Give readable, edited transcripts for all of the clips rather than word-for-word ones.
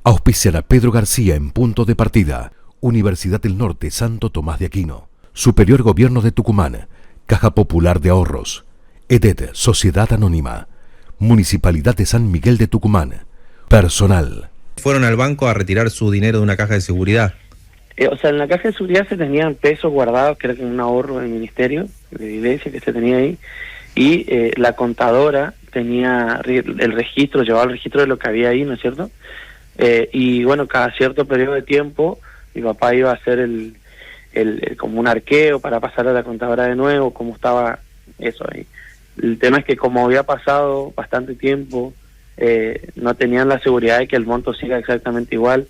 Auspician a Pedro García en Punto de Partida. Universidad del Norte Santo Tomás de Aquino. Superior Gobierno de Tucumán. Caja Popular de Ahorros. EDET Sociedad Anónima. Municipalidad de San Miguel de Tucumán. Personal. Fueron al banco a retirar su dinero de una caja de seguridad. En la caja de seguridad se tenían pesos guardados, que era como un ahorro del ministerio, de iglesia que se tenía ahí, y la contadora tenía el registro, llevaba el registro de lo que había ahí, ¿no es cierto? Y bueno, cada cierto periodo de tiempo, mi papá iba a hacer como un arqueo para pasar a la contadora de nuevo, cómo estaba eso ahí. El tema es que como había pasado bastante tiempo, no tenían la seguridad de que el monto siga exactamente igual.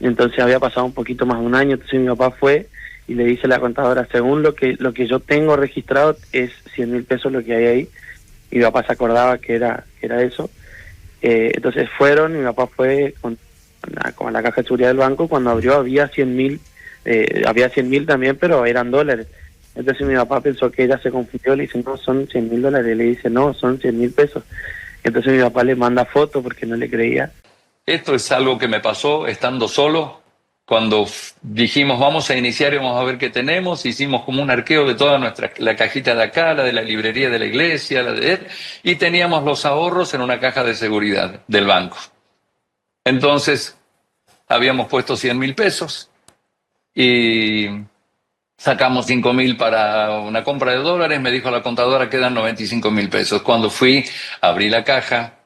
Entonces había pasado un poquito más de un año. Entonces mi papá fue y le dice a la contadora, según lo que yo tengo registrado es 100.000 pesos lo que hay ahí. Y mi papá se acordaba que era eso. Entonces fueron, y mi papá fue con la caja de seguridad del banco. Cuando abrió había 100.000, había 100.000 también, pero eran dólares. Entonces mi papá pensó que ella se confundió, le dice, no, son 100.000 dólares. Le dice, no, son 100.000 pesos. Entonces mi papá le manda foto porque no le creía. Esto es algo que me pasó estando solo, cuando dijimos vamos a iniciar y vamos a ver qué tenemos. Hicimos como un arqueo de toda la cajita de acá, la de la librería de la iglesia, y teníamos los ahorros en una caja de seguridad del banco. Entonces habíamos puesto 100.000 pesos y sacamos 5.000 para una compra de dólares. Me dijo la contadora quedan 95.000 pesos. Cuando fui, abrí la caja,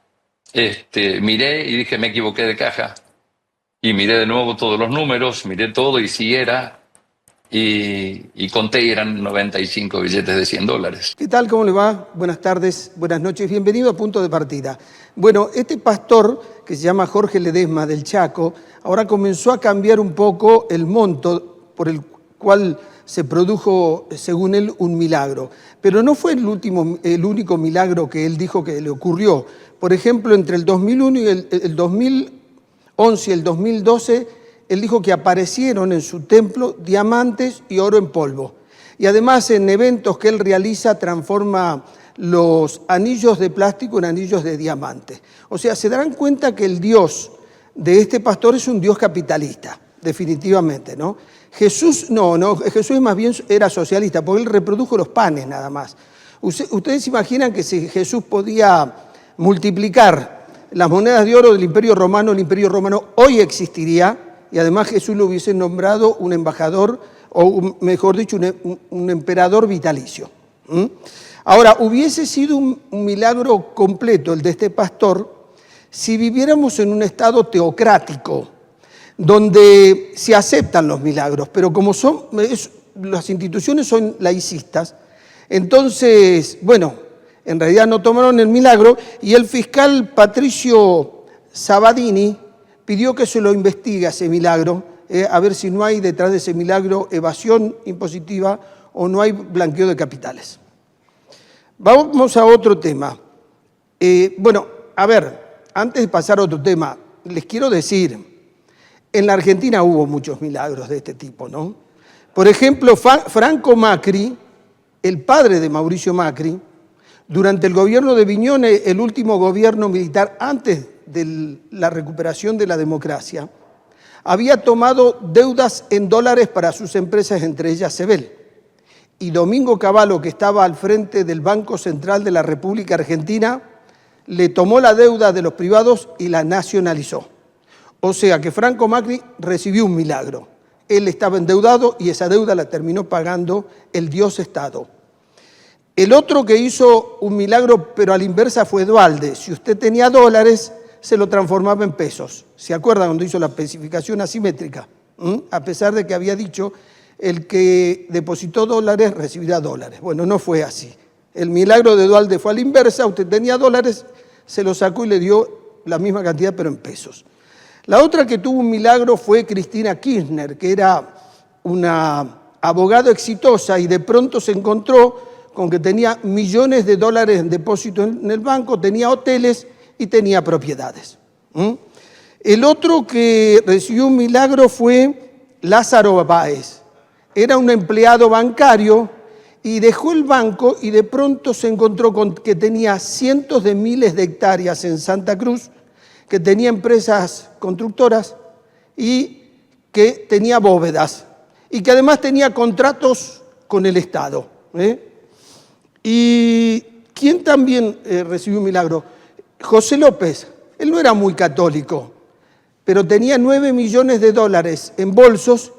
miré y dije me equivoqué de caja. Y miré de nuevo todos los números, miré todo y sí era. Y conté y eran 95 billetes de 100 dólares. ¿Qué tal? ¿Cómo le va? Buenas tardes, buenas noches. Bienvenido a Punto de Partida. Bueno, este pastor, que se llama Jorge Ledesma del Chaco, ahora comenzó a cambiar un poco el monto por el cual se produjo, según él, un milagro. Pero no fue el único milagro que él dijo que le ocurrió. Por ejemplo, entre el 2001 y el 2011 y el 2012, él dijo que aparecieron en su templo diamantes y oro en polvo. Y además, en eventos que él realiza, transforma los anillos de plástico en anillos de diamante. O sea, se darán cuenta que el Dios de este pastor es un Dios capitalista, definitivamente, ¿no? Jesús Jesús más bien era socialista, porque él reprodujo los panes nada más. ¿Ustedes imaginan que si Jesús podía multiplicar las monedas de oro del Imperio Romano, el Imperio Romano hoy existiría, y además Jesús lo hubiese nombrado un embajador, o mejor dicho, un emperador vitalicio? Ahora, hubiese sido un milagro completo el de este pastor si viviéramos en un estado teocrático, donde se aceptan los milagros, pero como las instituciones son laicistas, entonces, bueno, en realidad no tomaron el milagro, y el fiscal Patricio Sabadini pidió que se lo investigue ese milagro, a ver si no hay detrás de ese milagro evasión impositiva o no hay blanqueo de capitales. Vamos a otro tema. Antes de pasar a otro tema, les quiero decir, en la Argentina hubo muchos milagros de este tipo, ¿no? Por ejemplo, Franco Macri, el padre de Mauricio Macri, durante el gobierno de Viñone, el último gobierno militar antes de la recuperación de la democracia, había tomado deudas en dólares para sus empresas, entre ellas Sebel. Y Domingo Cavallo, que estaba al frente del Banco Central de la República Argentina, le tomó la deuda de los privados y la nacionalizó. O sea que Franco Macri recibió un milagro. Él estaba endeudado y esa deuda la terminó pagando el Dios Estado. El otro que hizo un milagro, pero a la inversa, fue Duhalde. Si usted tenía dólares, se lo transformaba en pesos. ¿Se acuerdan cuando hizo la especificación asimétrica? A pesar de que había dicho, el que depositó dólares recibirá dólares. Bueno, no fue así. El milagro de Duhalde fue a la inversa. Usted tenía dólares, se lo sacó y le dio la misma cantidad, pero en pesos. La otra que tuvo un milagro fue Cristina Kirchner, que era una abogada exitosa y de pronto se encontró con que tenía millones de dólares en depósito en el banco, tenía hoteles y tenía propiedades. El otro que recibió un milagro fue Lázaro Báez. Era un empleado bancario y dejó el banco y de pronto se encontró con que tenía cientos de miles de hectáreas en Santa Cruz que tenía empresas constructoras y que tenía bóvedas y que además tenía contratos con el Estado. ¿Y quién también recibió un milagro? José López. Él no era muy católico, pero tenía $9 millones en bolsos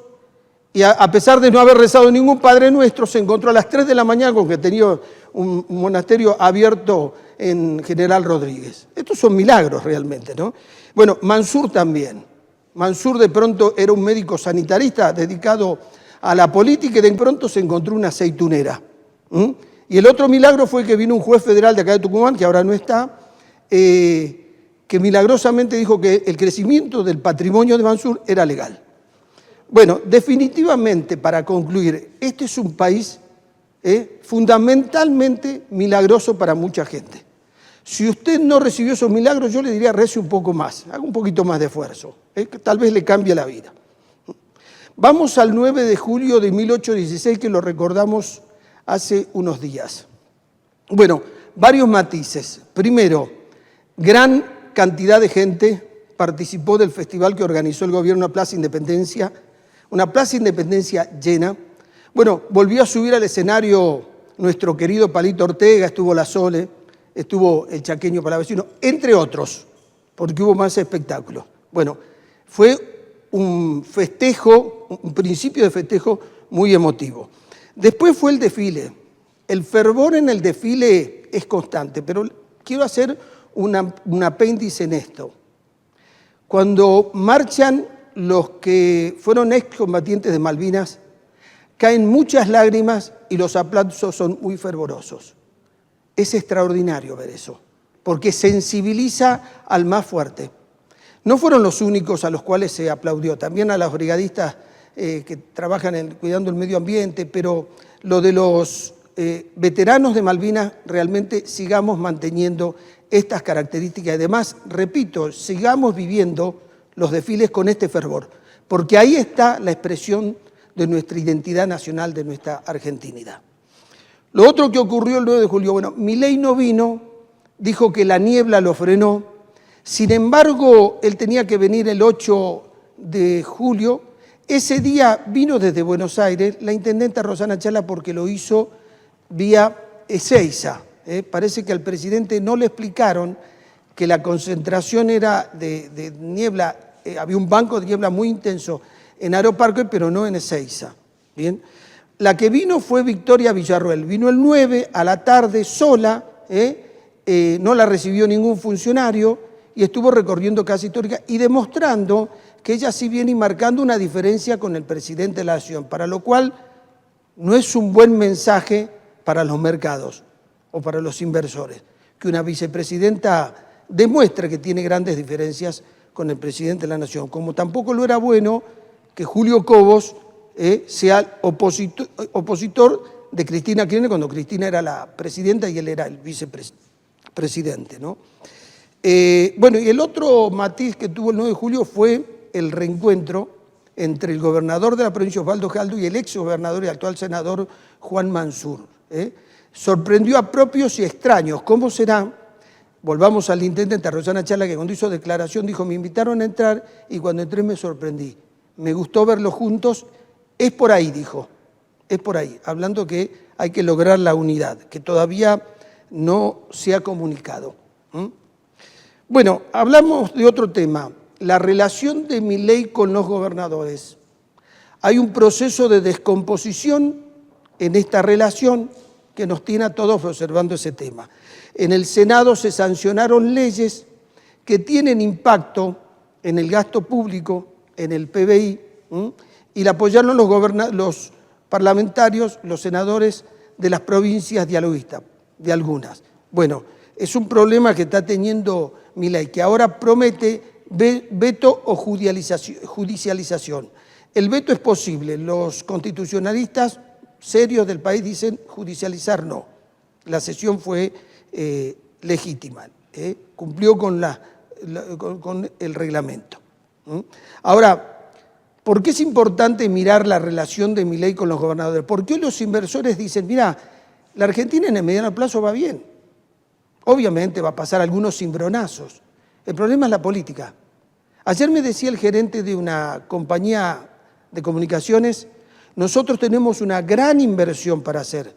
y a pesar de no haber rezado ningún Padre Nuestro, se encontró a las 3 de la mañana con que tenía un monasterio abierto en General Rodríguez. Estos son milagros realmente, ¿no? Bueno, Mansur también. Mansur de pronto era un médico sanitarista dedicado a la política y de pronto se encontró una aceitunera. Y el otro milagro fue que vino un juez federal de acá de Tucumán, que ahora no está, que milagrosamente dijo que el crecimiento del patrimonio de Mansur era legal. Bueno, definitivamente, para concluir, este es un país fundamentalmente milagroso para mucha gente. Si usted no recibió esos milagros, yo le diría rece un poco más, haga un poquito más de esfuerzo, que tal vez le cambie la vida. Vamos al 9 de julio de 1816, que lo recordamos hace unos días. Bueno, varios matices. Primero, gran cantidad de gente participó del festival que organizó el gobierno a Plaza Independencia, una Plaza Independencia llena. Bueno, volvió a subir al escenario nuestro querido Palito Ortega, estuvo La Sole, estuvo el Chaqueño Palavecino, entre otros, porque hubo más espectáculos. Bueno, fue un festejo, un principio de festejo muy emotivo. Después fue el desfile. El fervor en el desfile es constante, pero quiero hacer un apéndice en esto. Cuando marchan los que fueron excombatientes de Malvinas, caen muchas lágrimas y los aplausos son muy fervorosos. Es extraordinario ver eso, porque sensibiliza al más fuerte. No fueron los únicos a los cuales se aplaudió, también a los brigadistas que trabajan cuidando el medio ambiente, pero lo de los veteranos de Malvinas, realmente sigamos manteniendo estas características. Además, repito, sigamos viviendo los desfiles con este fervor, porque ahí está la expresión de nuestra identidad nacional, de nuestra argentinidad. Lo otro que ocurrió el 9 de julio, bueno, Milei no vino, dijo que la niebla lo frenó, sin embargo, él tenía que venir el 8 de julio, ese día vino desde Buenos Aires la intendenta Rosana Chala porque lo hizo vía Ezeiza. Parece que al presidente no le explicaron que la concentración era de niebla, había un banco de niebla muy intenso en Aeroparque, pero no en Ezeiza. Bien. La que vino fue Victoria Villarroel, vino el 9 a la tarde sola, no la recibió ningún funcionario y estuvo recorriendo Casa Histórica y demostrando que ella sí viene y marcando una diferencia con el presidente de la Nación, para lo cual no es un buen mensaje para los mercados o para los inversores, que una vicepresidenta demuestre que tiene grandes diferencias con el presidente de la Nación, como tampoco lo era bueno que Julio Cobos sea opositor de Cristina Kirchner cuando Cristina era la presidenta y él era el vicepresidente, ¿no? Bueno, y el otro matiz que tuvo el 9 de julio fue el reencuentro entre el gobernador de la provincia Osvaldo Jaldo y el ex gobernador y actual senador Juan Mansur. Sorprendió a propios y extraños. ¿Cómo será? Volvamos al intendente Rosana Chala, que cuando hizo declaración dijo, me invitaron a entrar y cuando entré me sorprendí. Me gustó verlos juntos. Es por ahí, dijo. Es por ahí. Hablando que hay que lograr la unidad, que todavía no se ha comunicado. Bueno, hablamos de otro tema. La relación de Milei con los gobernadores. Hay un proceso de descomposición en esta relación que nos tiene a todos observando ese tema. En el Senado se sancionaron leyes que tienen impacto en el gasto público, en el PBI, y la apoyaron los parlamentarios, los senadores de las provincias dialoguistas, de algunas. Bueno, es un problema que está teniendo Milei, que ahora promete veto o judicialización. El veto es posible. Los constitucionalistas serios del país dicen judicializar no. La sesión fue legítima, cumplió con el reglamento. Ahora, ¿por qué es importante mirar la relación de Milei con los gobernadores? Porque hoy los inversores dicen, mira, la Argentina en el mediano plazo va bien. Obviamente va a pasar algunos cimbronazos. El problema es la política. Ayer me decía el gerente de una compañía de comunicaciones, nosotros tenemos una gran inversión para hacer,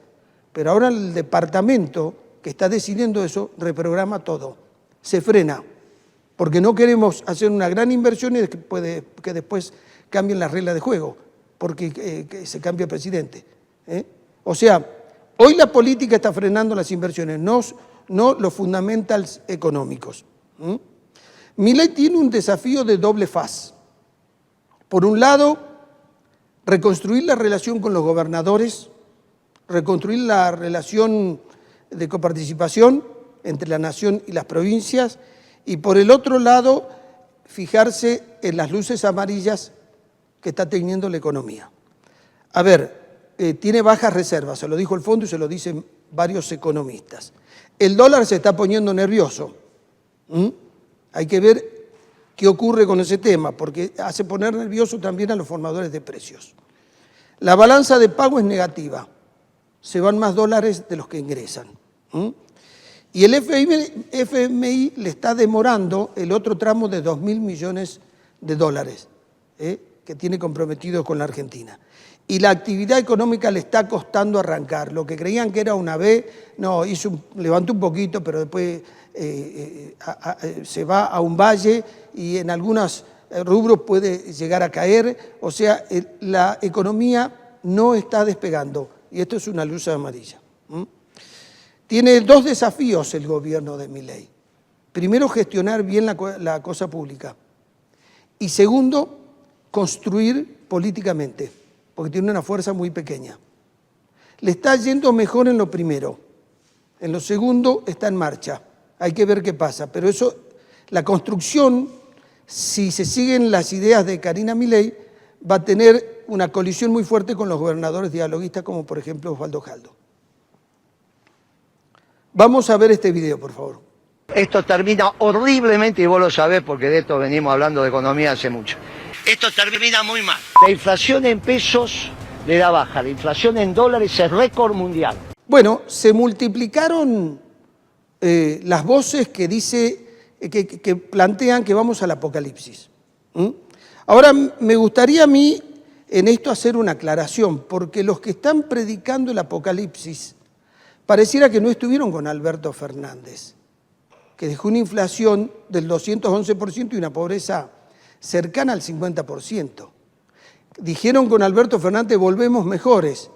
pero ahora el departamento que está decidiendo eso reprograma todo, se frena, porque no queremos hacer una gran inversión y que después cambien las reglas de juego, porque que se cambia el presidente. O sea, hoy la política está frenando las inversiones, no los fundamentals económicos. Milei tiene un desafío de doble faz. Por un lado, reconstruir la relación con los gobernadores, reconstruir la relación de coparticipación entre la nación y las provincias, y por el otro lado, fijarse en las luces amarillas que está teniendo la economía. A ver, tiene bajas reservas, se lo dijo el fondo y se lo dicen varios economistas. El dólar se está poniendo nervioso. Hay que ver qué ocurre con ese tema, porque hace poner nervioso también a los formadores de precios. La balanza de pago es negativa, se van más dólares de los que ingresan. Y el FMI le está demorando el otro tramo de 2.000 millones de dólares que tiene comprometido con la Argentina. Y la actividad económica le está costando arrancar. Lo que creían que era una B, no, levantó un poquito, pero después se va a un valle y en algunos rubros puede llegar a caer. O sea, la economía no está despegando y esto es una luz amarilla. Tiene dos desafíos el gobierno de Milei. Primero, gestionar bien la cosa pública. Y segundo, construir políticamente, porque tiene una fuerza muy pequeña. Le está yendo mejor en lo primero. En lo segundo está en marcha. Hay que ver qué pasa. Pero eso, la construcción, si se siguen las ideas de Karina Milei, va a tener una colisión muy fuerte con los gobernadores dialoguistas, como por ejemplo Osvaldo Jaldo. Vamos a ver este video, por favor. Esto termina horriblemente, y vos lo sabés porque de esto venimos hablando de economía hace mucho. Esto termina muy mal. La inflación en pesos le da baja, la inflación en dólares es récord mundial. Bueno, se multiplicaron las voces que que plantean que vamos al apocalipsis. Ahora, me gustaría a mí en esto hacer una aclaración, porque los que están predicando el apocalipsis pareciera que no estuvieron con Alberto Fernández, que dejó una inflación del 211% y una pobreza cercana al 50%. Dijeron con Alberto Fernández, volvemos mejores.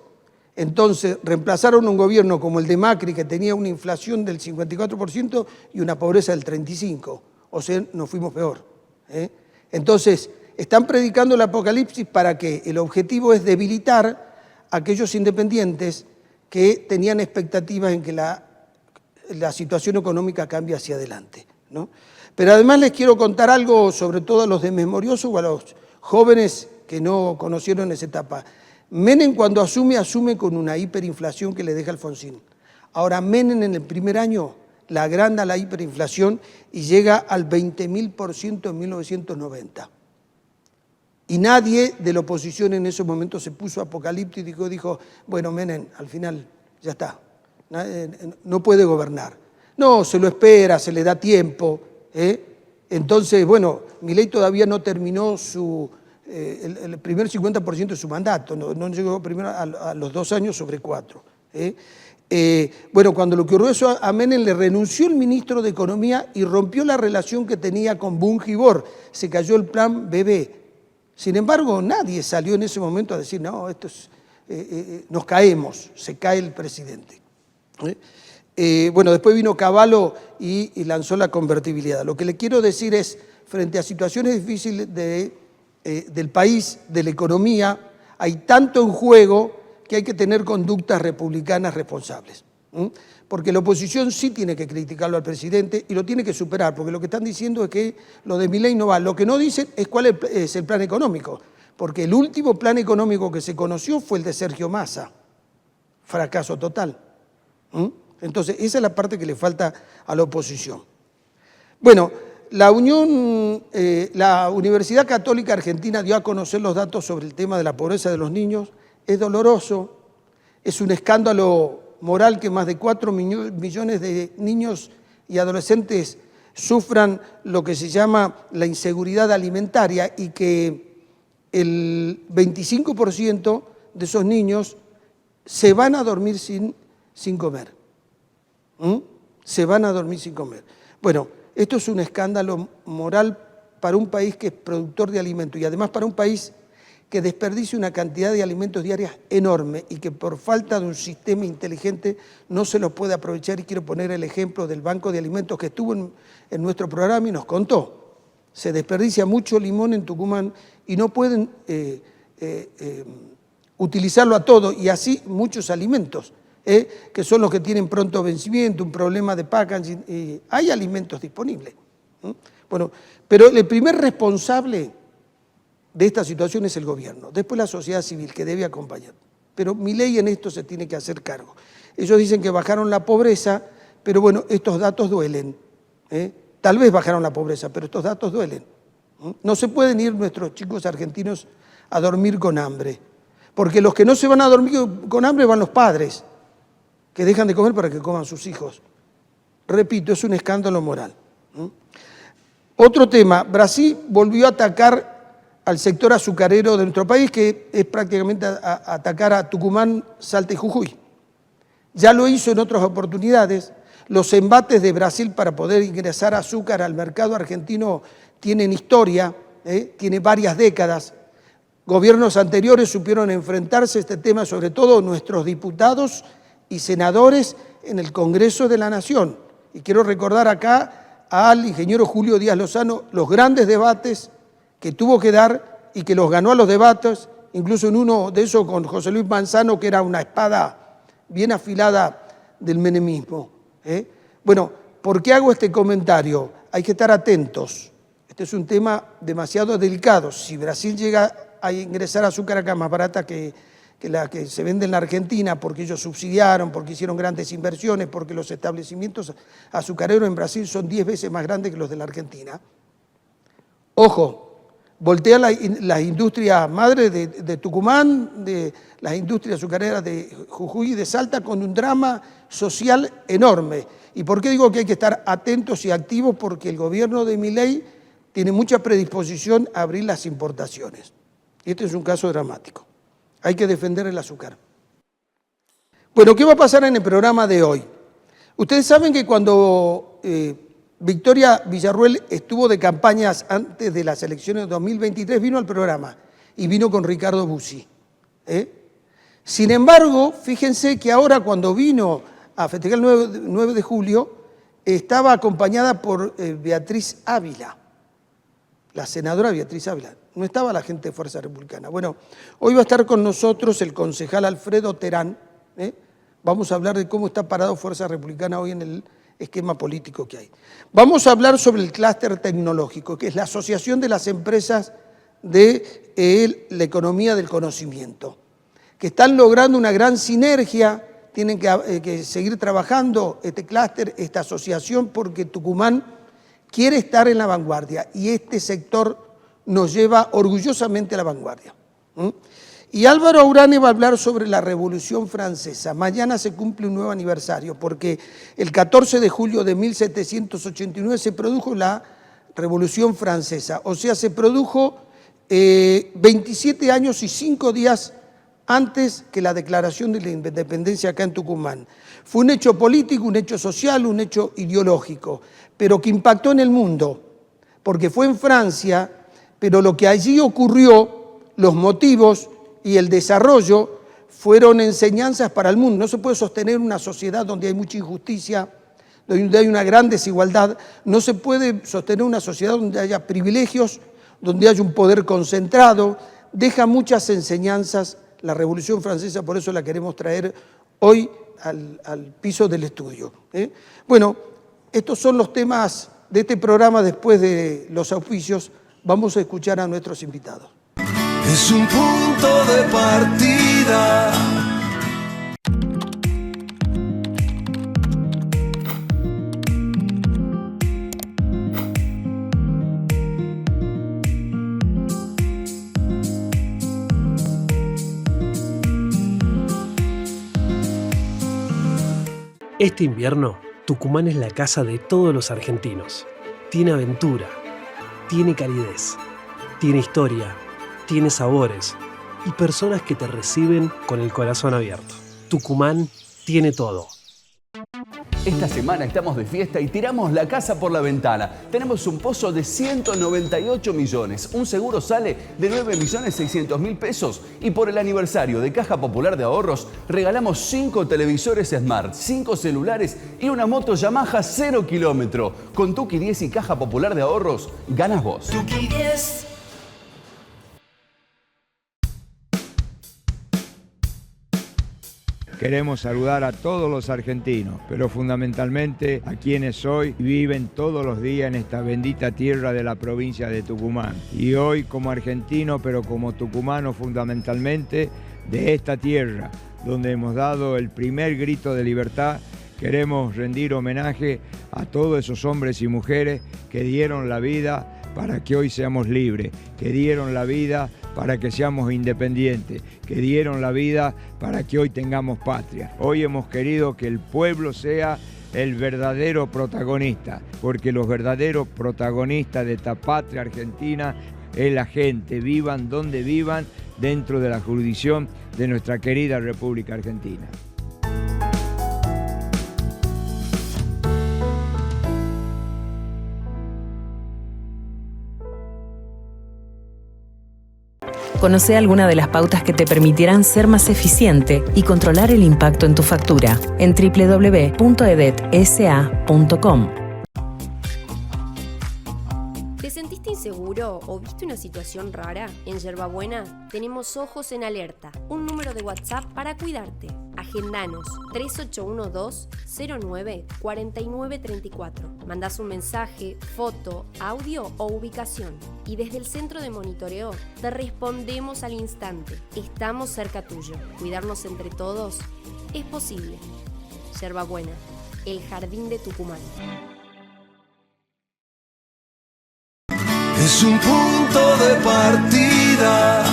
Entonces, reemplazaron un gobierno como el de Macri, que tenía una inflación del 54% y una pobreza del 35%. O sea, nos fuimos peor. Entonces, están predicando el apocalipsis para que el objetivo es debilitar a aquellos independientes que tenían expectativas en que la situación económica cambie hacia adelante, ¿no? Pero además les quiero contar algo, sobre todo a los desmemoriosos o a los jóvenes que no conocieron esa etapa. Menem cuando asume con una hiperinflación que le deja Alfonsín. Ahora Menem en el primer año la agranda la hiperinflación y llega al 20.000% en 1990. Y nadie de la oposición en ese momento se puso apocalíptico y dijo, bueno, Menem, al final ya está, no puede gobernar. No, se lo espera, se le da tiempo. Entonces, bueno, Milei todavía no terminó el primer 50% de su mandato, no llegó primero a los 2 años sobre 4. Bueno, cuando lo que ocurrió eso a Menem, le renunció el ministro de Economía y rompió la relación que tenía con Bunge-Bor. Se cayó el plan BB. Sin embargo, nadie salió en ese momento a decir, no, esto es, nos caemos, se cae el presidente. Bueno, después vino Cavallo y lanzó la convertibilidad. Lo que le quiero decir es, frente a situaciones difíciles del país, de la economía, hay tanto en juego que hay que tener conductas republicanas responsables. Porque la oposición sí tiene que criticarlo al presidente y lo tiene que superar, porque lo que están diciendo es que lo de Milei no va. Lo que no dicen es cuál es el plan económico, porque el último plan económico que se conoció fue el de Sergio Massa. Fracaso total. Entonces, esa es la parte que le falta a la oposición. Bueno, la Universidad Católica Argentina dio a conocer los datos sobre el tema de la pobreza de los niños. Es doloroso, es un escándalo moral que más de 4 millones de niños y adolescentes sufran lo que se llama la inseguridad alimentaria y que el 25% de esos niños se van a dormir sin comer. Se van a dormir sin comer. Bueno, esto es un escándalo moral para un país que es productor de alimentos y además para un país que desperdicia una cantidad de alimentos diarias enorme y que por falta de un sistema inteligente no se los puede aprovechar. Y quiero poner el ejemplo del Banco de Alimentos que estuvo en nuestro programa y nos contó. Se desperdicia mucho limón en Tucumán y no pueden utilizarlo a todo, y así muchos alimentos, que son los que tienen pronto vencimiento, un problema de packaging. Hay alimentos disponibles. Bueno, pero el primer responsable de esta situación es el gobierno, después la sociedad civil que debe acompañar. Pero Milei en esto se tiene que hacer cargo. Ellos dicen que bajaron la pobreza, pero bueno, estos datos duelen. Tal vez bajaron la pobreza, pero estos datos duelen. No se pueden ir nuestros chicos argentinos a dormir con hambre, porque los que no se van a dormir con hambre van los padres, que dejan de comer para que coman sus hijos. Repito, es un escándalo moral. Otro tema, Brasil volvió a atacar al sector azucarero de nuestro país, que es prácticamente atacar a Tucumán, Salta y Jujuy. Ya lo hizo en otras oportunidades. Los embates de Brasil para poder ingresar azúcar al mercado argentino tienen historia, tiene varias décadas. Gobiernos anteriores supieron enfrentarse a este tema, sobre todo nuestros diputados y senadores en el Congreso de la Nación. Y quiero recordar acá al ingeniero Julio Díaz Lozano los grandes debates que tuvo que dar y que los ganó a los debates, incluso en uno de esos con José Luis Manzano, que era una espada bien afilada del menemismo. Bueno, ¿por qué hago este comentario? Hay que estar atentos. Este es un tema demasiado delicado. Si Brasil llega a ingresar azúcar acá más barata que la que se vende en la Argentina, porque ellos subsidiaron, porque hicieron grandes inversiones, porque los establecimientos azucareros en Brasil son 10 veces más grandes que los de la Argentina. Ojo, voltea las industrias madres de Tucumán, de las industrias azucareras de Jujuy y de Salta, con un drama social enorme. ¿Y por qué digo que hay que estar atentos y activos? Porque el gobierno de Milei tiene mucha predisposición a abrir las importaciones. Y este es un caso dramático. Hay que defender el azúcar. Bueno, ¿qué va a pasar en el programa de hoy? Ustedes saben que cuando Victoria Villarruel estuvo de campañas antes de las elecciones de 2023, vino al programa y vino con Ricardo Bussi. Sin embargo, fíjense que ahora cuando vino a festejar el 9 de julio, estaba acompañada por Beatriz Ávila, la senadora Beatriz Ávila. No estaba la gente de Fuerza Republicana. Bueno, hoy va a estar con nosotros el concejal Alfredo Terán. Vamos a hablar de cómo está parado Fuerza Republicana hoy en el esquema político que hay. Vamos a hablar sobre el clúster tecnológico, que es la asociación de las empresas de la economía del conocimiento, que están logrando una gran sinergia. Tienen que seguir trabajando este clúster, esta asociación, porque Tucumán quiere estar en la vanguardia y este sector nos lleva orgullosamente a la vanguardia. Y Álvaro Aurane va a hablar sobre la Revolución Francesa. Mañana se cumple un nuevo aniversario, porque el 14 de julio de 1789 se produjo la Revolución Francesa. O sea, se produjo 27 años y 5 días antes que la declaración de la independencia acá en Tucumán. Fue un hecho político, un hecho social, un hecho ideológico, pero que impactó en el mundo, porque fue en Francia, pero lo que allí ocurrió, los motivos y el desarrollo fueron enseñanzas para el mundo. No se puede sostener una sociedad donde hay mucha injusticia, donde hay una gran desigualdad. No se puede sostener una sociedad donde haya privilegios, donde haya un poder concentrado. Deja muchas enseñanzas la Revolución Francesa, por eso la queremos traer hoy al piso del estudio. Bueno, estos son los temas de este programa. Después de los auspicios, vamos a escuchar a nuestros invitados. Es un punto de partida. Este invierno, Tucumán es la casa de todos los argentinos. tiene aventura, tiene calidez, tiene historia, tiene sabores y personas que te reciben con el corazón abierto. Tucumán tiene todo. Esta semana estamos de fiesta y tiramos la casa por la ventana. Tenemos un pozo de 198 millones. Un seguro sale de 9.600.000 pesos. Y por el aniversario de Caja Popular de Ahorros, regalamos 5 televisores Smart, 5 celulares y una moto Yamaha 0 kilómetro. Con Tuki 10 y Caja Popular de Ahorros, ganas vos. Tuki 10. Queremos saludar a todos los argentinos, pero fundamentalmente a quienes hoy viven todos los días en esta bendita tierra de la provincia de Tucumán. Y hoy como argentino, pero como tucumano fundamentalmente de esta tierra, donde hemos dado el primer grito de libertad, queremos rendir homenaje a todos esos hombres y mujeres que dieron la vida para que hoy seamos libres, que dieron la vida para que seamos independientes, que dieron la vida para que hoy tengamos patria. Hoy hemos querido que el pueblo sea el verdadero protagonista, porque los verdaderos protagonistas de esta patria argentina es la gente, vivan donde vivan, dentro de la jurisdicción de nuestra querida República Argentina. Conoce alguna de las pautas que te permitirán ser más eficiente y controlar el impacto en tu factura en www.edetsa.com. ¿Te sentiste inseguro o viste una situación rara? En Yerbabuena tenemos Ojos en Alerta, un número de WhatsApp para cuidarte. Agendanos 3812-09-4934. Mandás un mensaje, foto, audio o ubicación. Y desde el centro de monitoreo te respondemos al instante. Estamos cerca tuyo. Cuidarnos entre todos es posible. Yerbabuena, el jardín de Tucumán. Es un punto de partida.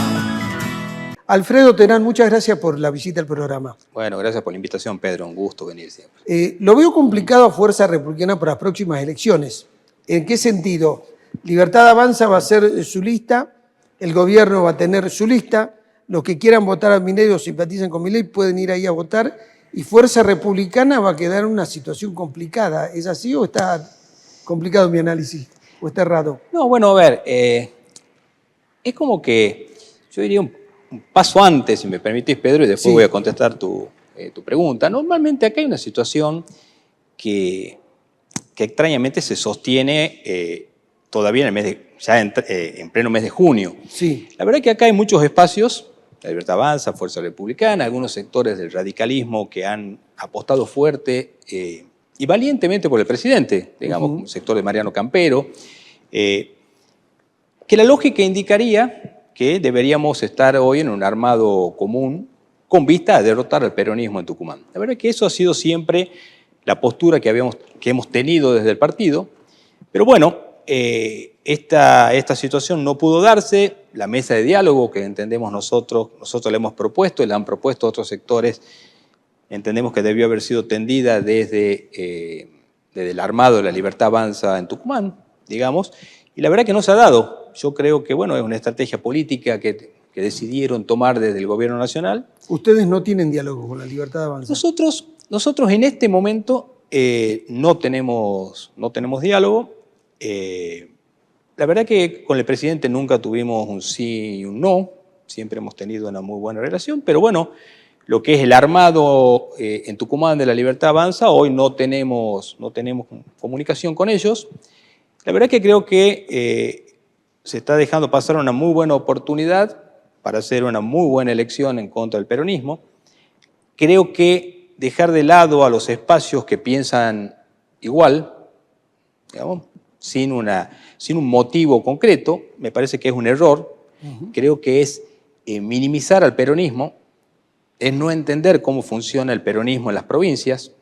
Alfredo Terán, muchas gracias por la visita al programa. Bueno, gracias por la invitación, Pedro. Un gusto venir siempre. Lo veo complicado a Fuerza Republicana para las próximas elecciones. ¿En qué sentido? Libertad Avanza va a ser su lista, el gobierno va a tener su lista, los que quieran votar a Milei o simpatizan con Milei pueden ir ahí a votar, y Fuerza Republicana va a quedar en una situación complicada. ¿Es así o está complicado mi análisis? ¿O está errado? No, bueno, a ver, es como que yo diría un paso antes, si me permitís, Pedro, y después voy a contestar tu pregunta. Normalmente acá hay una situación que extrañamente se sostiene todavía en el mes en pleno mes de junio. Sí. La verdad es que acá hay muchos espacios, la Libertad Avanza, Fuerza Republicana, algunos sectores del radicalismo que han apostado fuerte y valientemente por el presidente, digamos, como el sector de Mariano Campero, que la lógica indicaría que deberíamos estar hoy en un armado común con vista a derrotar al peronismo en Tucumán. La verdad es que eso ha sido siempre la postura que hemos tenido desde el partido, pero bueno, esta situación no pudo darse. La mesa de diálogo que entendemos nosotros le hemos propuesto y la han propuesto otros sectores, entendemos que debió haber sido tendida desde el armado de la Libertad Avanza en Tucumán, digamos, y la verdad que no se ha dado. Yo creo que, bueno, es una estrategia política que decidieron tomar desde el gobierno nacional. ¿Ustedes no tienen diálogo con la Libertad Avanza? Nosotros en este momento no tenemos diálogo. La verdad que con el presidente nunca tuvimos un sí y un no, siempre hemos tenido una muy buena relación, pero bueno, lo que es el armado en Tucumán de la Libertad Avanza, hoy no tenemos comunicación con ellos. La verdad que creo que se está dejando pasar una muy buena oportunidad para hacer una muy buena elección en contra del peronismo. Creo que dejar de lado a los espacios que piensan igual, digamos, sin un motivo concreto, me parece que es un error. Creo que es minimizar al peronismo, es no entender cómo funciona el peronismo en las provincias.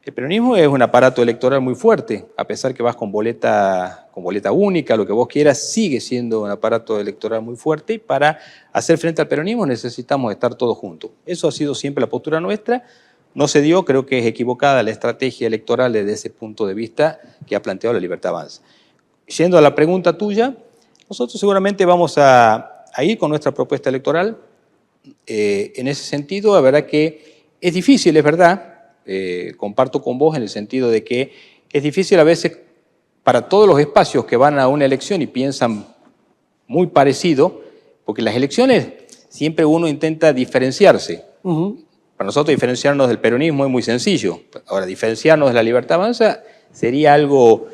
El peronismo es un aparato electoral muy fuerte, a pesar que vas con boleta única, lo que vos quieras, sigue siendo un aparato electoral muy fuerte y para hacer frente al peronismo necesitamos estar todos juntos. Eso ha sido siempre la postura nuestra, no se dio, creo que es equivocada la estrategia electoral desde ese punto de vista que ha planteado la Libertad Avanza. yendo a la pregunta tuya, nosotros seguramente vamos a ir con nuestra propuesta electoral. En ese sentido, la verdad que es difícil, es verdad, comparto con vos en el sentido de que es difícil a veces para todos los espacios que van a una elección y piensan muy parecido, porque las elecciones siempre uno intenta diferenciarse. Para nosotros diferenciarnos del peronismo es muy sencillo. Ahora, diferenciarnos de la Libertad Avanza sería algo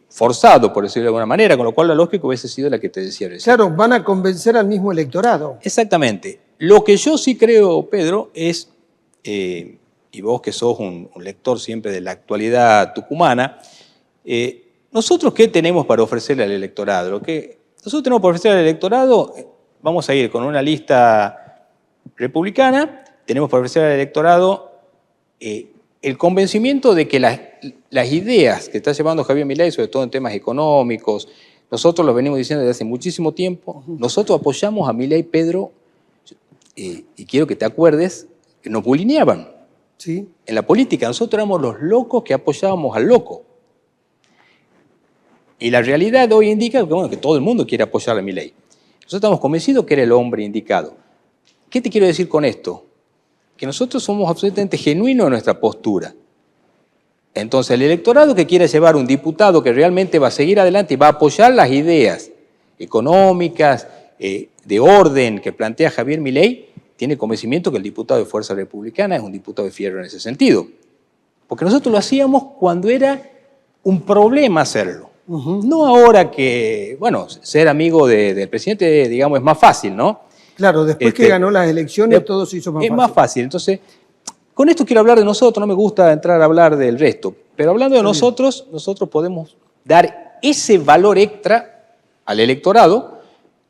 forzado, por decirlo de alguna manera, con lo cual la lógica hubiese sido la que te decía recién. Claro, van a convencer al mismo electorado. Exactamente. Lo que yo sí creo, Pedro, es, y vos que sos un lector siempre de la actualidad tucumana, nosotros ¿qué tenemos para ofrecerle al electorado? Lo que nosotros tenemos para ofrecerle al electorado, vamos a ir con una lista republicana, tenemos para ofrecer al electorado el convencimiento de que las ideas que está llevando Javier Milei, sobre todo en temas económicos, nosotros lo venimos diciendo desde hace muchísimo tiempo, nosotros apoyamos a Milei, Pedro, y quiero que te acuerdes, que nos bulineaban. ¿Sí? En la política nosotros éramos los locos que apoyábamos al loco. Y la realidad hoy indica que, bueno, que todo el mundo quiere apoyar a Milei. Nosotros estamos convencidos que era el hombre indicado. ¿Qué te quiero decir con esto? Que nosotros somos absolutamente genuinos en nuestra postura. Entonces, el electorado que quiera llevar un diputado que realmente va a seguir adelante y va a apoyar las ideas económicas, de orden que plantea Javier Milei, tiene convencimiento que el diputado de Fuerza Republicana es un diputado de fierro en ese sentido. Porque nosotros lo hacíamos cuando era un problema hacerlo. No ahora que, bueno, ser amigo del presidente, digamos, es más fácil, ¿no? Claro, después que ganó las elecciones todo se hizo más fácil. Es más fácil. Entonces, con esto quiero hablar de nosotros, no me gusta entrar a hablar del resto, pero hablando de nosotros, nosotros podemos dar ese valor extra al electorado,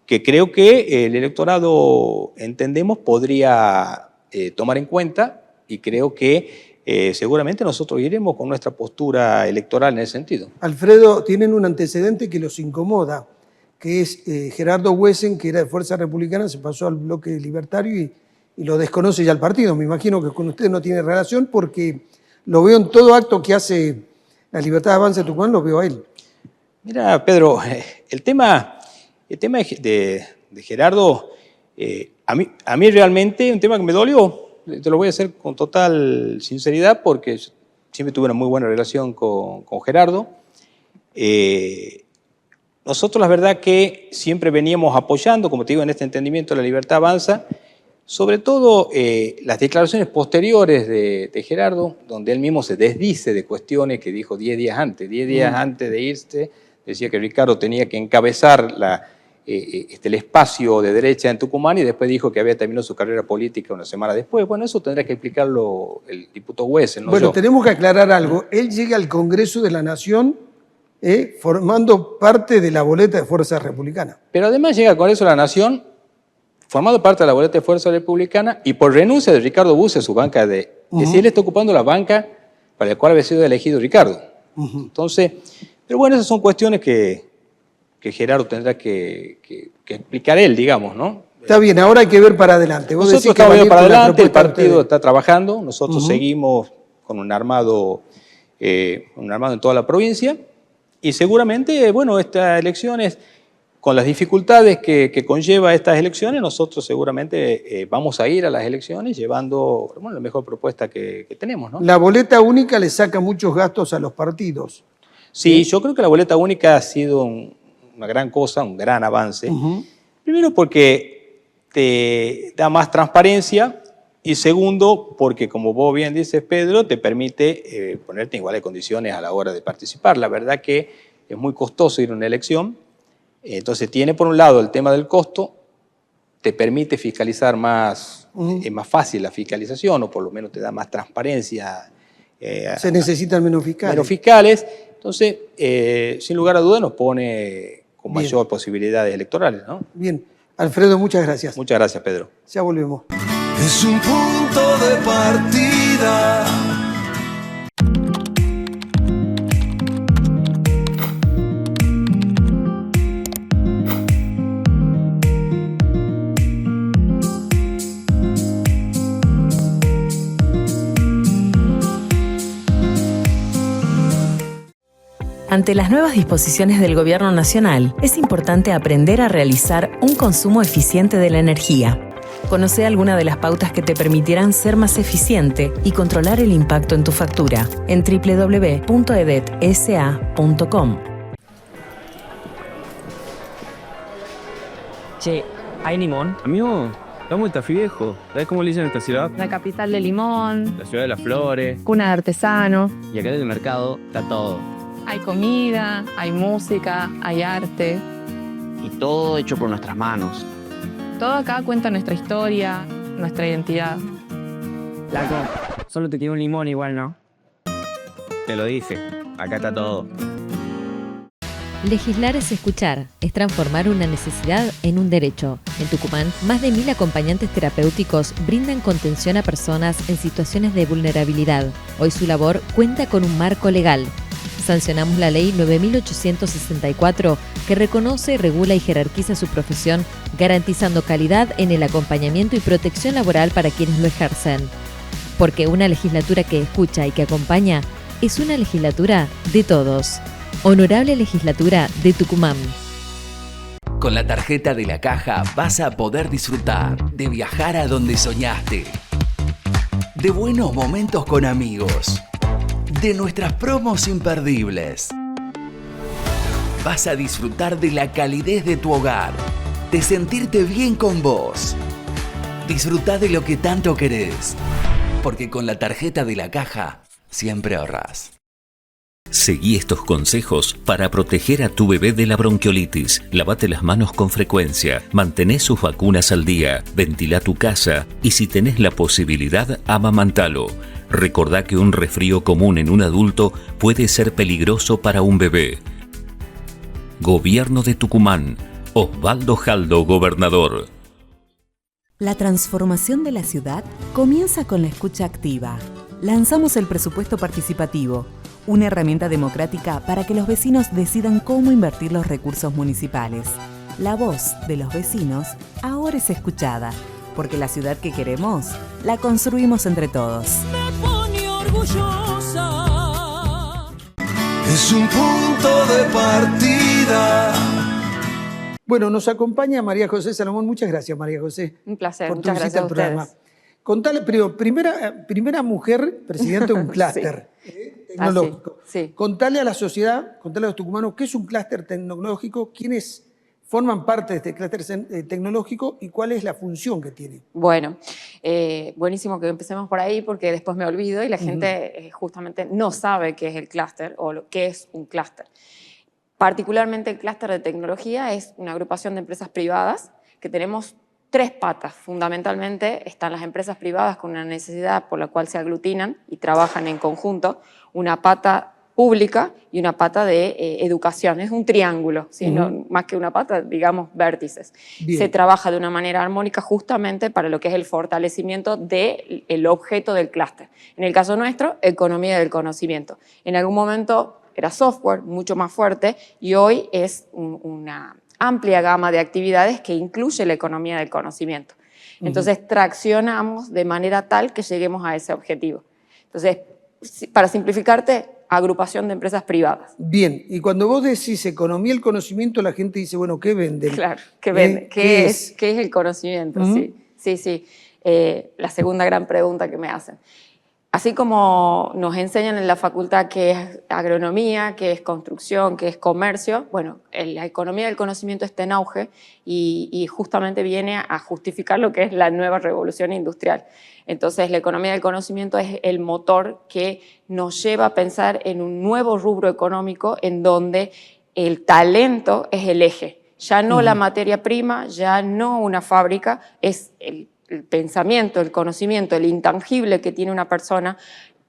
que creo que el electorado, entendemos, podría tomar en cuenta, y creo que seguramente nosotros iremos con nuestra postura electoral en ese sentido. Alfredo, tienen un antecedente que los incomoda, que es Gerardo Huesen, que era de Fuerza Republicana, se pasó al bloque libertario y lo desconoce ya el partido. Me imagino que con usted no tiene relación porque lo veo en todo acto que hace la Libertad Avanza de Tucumán, lo veo a él. Mira, Pedro, el tema de Gerardo, a mí realmente un tema que me dolió. Te lo voy a hacer con total sinceridad porque yo siempre tuve una muy buena relación con Gerardo. Nosotros la verdad que siempre veníamos apoyando, como te digo, en este entendimiento de la Libertad Avanza, sobre todo las declaraciones posteriores de Gerardo, donde él mismo se desdice de cuestiones que dijo 10 días antes. 10 días antes de irse, decía que Ricardo tenía que encabezar el espacio de derecha en Tucumán y después dijo que había terminado su carrera política una semana después. Bueno, eso tendrá que explicarlo el diputado Huesen, no bueno, yo. Tenemos que aclarar algo. Él llega al Congreso de la Nación formando parte de la boleta de Fuerza Republicana. Pero además llega al Congreso de la Nación formando parte de la boleta de Fuerza Republicana y por renuncia de Ricardo Busse a su banca de si él está ocupando la banca para la cual había sido elegido Ricardo. Entonces, pero bueno, esas son cuestiones que Gerardo tendrá que explicar él, digamos, ¿no? Está bien, ahora hay que ver para adelante. Vos Nosotros estamos viendo para adelante, el partido está trabajando, nosotros seguimos con un armado en toda la provincia y seguramente, bueno, estas elecciones, con las dificultades que conlleva estas elecciones, nosotros seguramente vamos a ir a las elecciones llevando la mejor propuesta que tenemos, ¿no? La boleta única le saca muchos gastos a los partidos. Sí, yo creo que la boleta única ha sido una gran cosa, un gran avance. Primero porque te da más transparencia y segundo porque, como vos bien dices, Pedro, te permite ponerte en igualdad de condiciones a la hora de participar. La verdad que es muy costoso ir a una elección. Entonces tiene por un lado el tema del costo, te permite fiscalizar más, es más fácil la fiscalización o por lo menos te da más transparencia. Se necesitan menos fiscales. Menos fiscales, entonces sin lugar a dudas nos pone con mayor posibilidades electorales, ¿no? Bien, Alfredo, muchas gracias. Muchas gracias, Pedro. Ya volvemos. Es un punto de partida. Ante las nuevas disposiciones del Gobierno Nacional, es importante aprender a realizar un consumo eficiente de la energía. Conoce alguna de las pautas que te permitirán ser más eficiente y controlar el impacto en tu factura en www.edetsa.com. Che, ¿hay limón? Amigo, estamos en Tafí Viejo. ¿Sabes cómo le dicen a esta ciudad? La capital del limón. La ciudad de las flores. Cuna de artesano. Y acá en el mercado está todo. Hay comida, hay música, hay arte. Y todo hecho por nuestras manos. Todo acá cuenta nuestra historia, nuestra identidad. Flaco, solo te quiero un limón igual, ¿no? Te lo dije, acá está todo. Legislar es escuchar, es transformar una necesidad en un derecho. En Tucumán, más de 1000 acompañantes terapéuticos brindan contención a personas en situaciones de vulnerabilidad. Hoy su labor cuenta con un marco legal. Sancionamos la Ley 9.864, que reconoce, regula y jerarquiza su profesión, garantizando calidad en el acompañamiento y protección laboral para quienes lo ejercen. Porque una legislatura que escucha y que acompaña es una legislatura de todos. Honorable Legislatura de Tucumán. Con la tarjeta de la Caja vas a poder disfrutar de viajar a donde soñaste, de buenos momentos con amigos, de nuestras promos imperdibles. Vas a disfrutar de la calidez de tu hogar, de sentirte bien con vos. Disfruta de lo que tanto querés, porque con la tarjeta de la Caja siempre ahorrás. Seguí estos consejos para proteger a tu bebé de la bronquiolitis. Lávate las manos con frecuencia, mantené sus vacunas al día, ventila tu casa y si tenés la posibilidad, amamantalo. Recordá que un resfrío común en un adulto puede ser peligroso para un bebé. Gobierno de Tucumán. Osvaldo Jaldo, gobernador. La transformación de la ciudad comienza con la escucha activa. Lanzamos el presupuesto participativo, una herramienta democrática para que los vecinos decidan cómo invertir los recursos municipales. La voz de los vecinos ahora es escuchada, porque la ciudad que queremos la construimos entre todos. Me pone orgullosa. Es un punto de partida. Bueno, nos acompaña María José Salomón. Muchas gracias, María José. Un placer, por tu muchas visita gracias a al programa. ustedes. Contale, primera mujer presidente de un clúster tecnológico. Sí. Contale a la sociedad, contale a los tucumanos qué es un clúster tecnológico, quiénes forman parte de este clúster tecnológico y cuál es la función que tiene. Bueno, buenísimo que empecemos por ahí porque después me olvido y la gente justamente no sabe qué es el clúster o qué es un clúster. Particularmente el clúster de tecnología es una agrupación de empresas privadas que tenemos 3 patas. Fundamentalmente están las empresas privadas con una necesidad por la cual se aglutinan y trabajan en conjunto, una pata pública y una pata de educación. Es un triángulo, ¿sí? No, más que una pata, digamos, vértices. Bien. Se trabaja de una manera armónica justamente para lo que es el fortalecimiento del objeto del clúster. En el caso nuestro, economía del conocimiento. En algún momento era software, mucho más fuerte, y hoy es una amplia gama de actividades que incluye la economía del conocimiento. Entonces, traccionamos de manera tal que lleguemos a ese objetivo. Entonces, para simplificarte, agrupación de empresas privadas. Bien, y cuando vos decís economía del conocimiento, la gente dice, bueno, ¿qué venden? Claro, ¿qué venden? ¿Qué es el conocimiento? Sí. La segunda gran pregunta que me hacen. Así como nos enseñan en la facultad qué es agronomía, qué es construcción, qué es comercio, bueno, la economía del conocimiento está en auge y justamente viene a justificar lo que es la nueva revolución industrial. Entonces, la economía del conocimiento es el motor que nos lleva a pensar en un nuevo rubro económico en donde el talento es el eje. Ya no la materia prima, ya no una fábrica, es el pensamiento, el conocimiento, el intangible que tiene una persona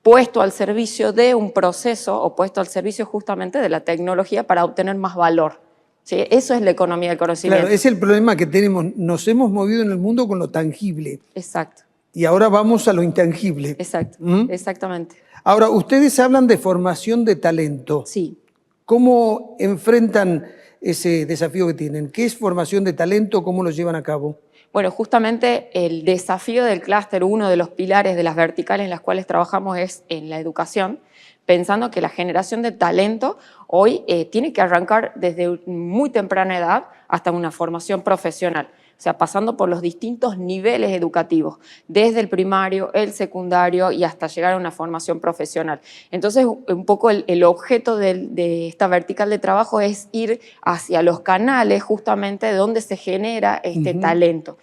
puesto al servicio de un proceso o puesto al servicio justamente de la tecnología para obtener más valor. ¿Sí? Eso es la economía del conocimiento. Claro, es el problema que tenemos. Nos hemos movido en el mundo con lo tangible. Exacto. Y ahora vamos a lo intangible. Exacto, exactamente. Ahora, ustedes hablan de formación de talento. Sí. ¿Cómo enfrentan ese desafío que tienen? ¿Qué es formación de talento? ¿Cómo lo llevan a cabo? Bueno, justamente el desafío del clúster, uno de los pilares de las verticales en las cuales trabajamos es en la educación, pensando que la generación de talento hoy tiene que arrancar desde muy temprana edad hasta una formación profesional. O sea, pasando por los distintos niveles educativos, desde el primario, el secundario y hasta llegar a una formación profesional. Entonces, un poco el objeto de esta vertical de trabajo es ir hacia los canales justamente donde se genera este talento.